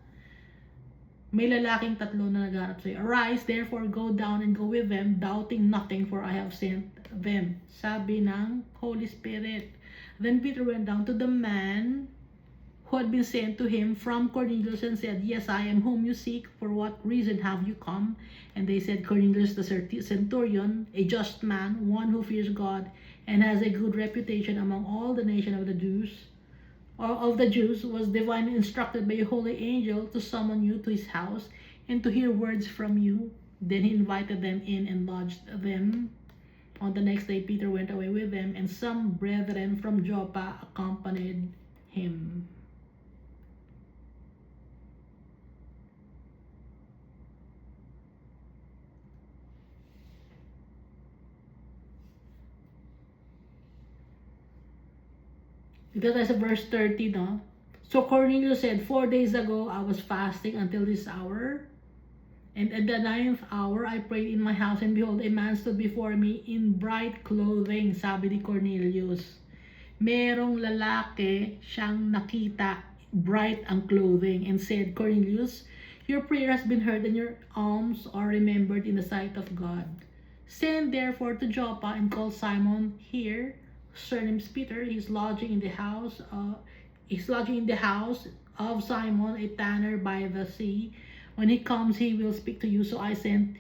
May lalaking 3 na naghanap sa'yo. "Arise, therefore go down and go with them, doubting nothing, for I have sent them." Sabi ng Holy Spirit. Then Peter went down to the man who had been sent to him from Cornelius and said, "Yes, I am whom you seek. For what reason have you come?" And they said, "Cornelius the centurion, a just man, one who fears God, and has a good reputation among all the nation of the Jews, or of the Jews, was divinely instructed by a holy angel to summon you to his house and to hear words from you. Then he invited them in and lodged them. On the next day, Peter went away with them, and some brethren from Joppa accompanied him. Because that's verse 30, no? So Cornelius said, 4 days ago I was fasting until this hour. And at the 9th hour, I prayed in my house, and behold, a man stood before me in bright clothing. Sabi ni Cornelius, merong lalaki siyang nakita, bright ang clothing, and said, Cornelius, your prayer has been heard, and your alms are remembered in the sight of God. Send therefore to Joppa and call Simon here, surnamed Peter. He's lodging in the house of Simon, a tanner by the sea. When he comes, he will speak to you. So I sent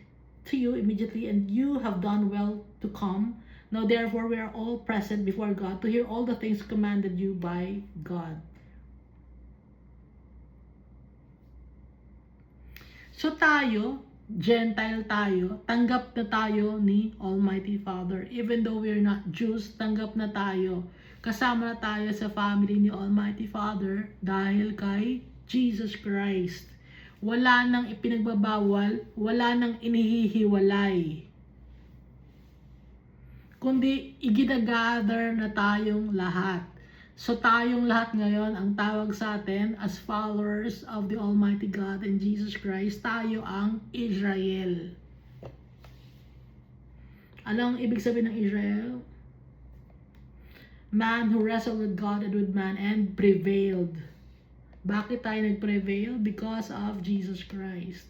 to you immediately, and you have done well to come. Now therefore we are all present before God to hear all the things commanded you by God. So tayo, Gentile tayo, tanggap na tayo ni Almighty Father. Even though we're not Jews, tanggap na tayo. Kasama na tayo sa family ni Almighty Father dahil kay Jesus Christ. Wala nang ipinagbabawal, wala nang inihihiwalay. Kundi iginagather na tayong lahat. So tayong lahat ngayon, ang tawag sa atin as followers of the Almighty God and Jesus Christ, tayo ang Israel. Ano ang ibig sabihin ng Israel? Man who wrestled with God and with man and prevailed. Bakit tayo nag-prevail? Because of Jesus Christ.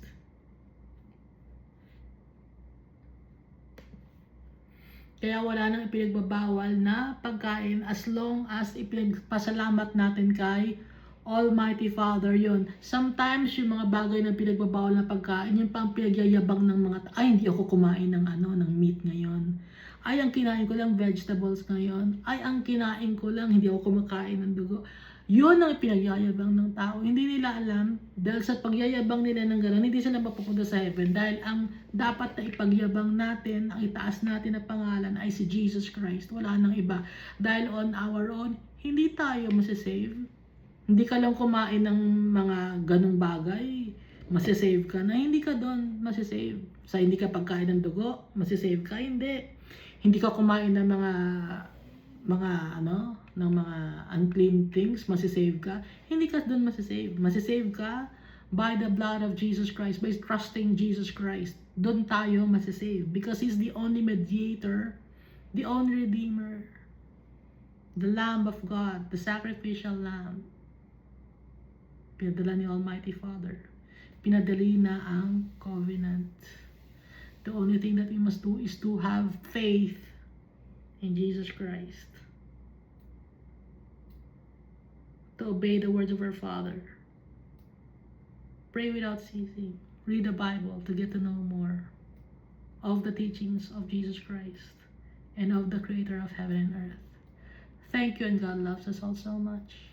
Kaya wala nang ipinagbabawal na pagkain as long as ipinagpasalamat natin kay Almighty Father yun. Sometimes yung mga bagay na pinagbabawal na pagkain, yung pang pinagyayabang ng mga, ay hindi ako kumain ng ng meat ngayon. Ay ang kinain ko lang vegetables ngayon. Ay ang kinain ko lang, hindi ako kumakain ng dugo. Yun ang pinagyayabang ng tao. Hindi nila alam, dahil sa pagyayabang nila ng gano'n, hindi sila mapupunta sa heaven. Dahil ang dapat na ipagyabang natin, ang itaas natin na pangalan ay si Jesus Christ. Wala nang iba. Dahil on our own, hindi tayo masasave. Hindi ka lang kumain ng mga ganong bagay, masasave ka na. Hindi ka doon masasave. Sa hindi ka pagkain ng dugo, masasave ka. Hindi. Hindi ka kumain ng mga ng mga unclean things, masisave ka. Hindi ka doon masisave. Masisave ka by the blood of Jesus Christ, by trusting Jesus Christ. Doon tayo masisave because He's the only mediator, the only redeemer, the Lamb of God, the sacrificial Lamb. Pinadala ni Almighty Father. Pinadali na ang covenant. The only thing that we must do is to have faith in Jesus Christ. To obey the words of our Father. Pray without ceasing. Read the Bible to get to know more of the teachings of Jesus Christ and of the Creator of heaven and earth. Thank you, and God loves us all so much.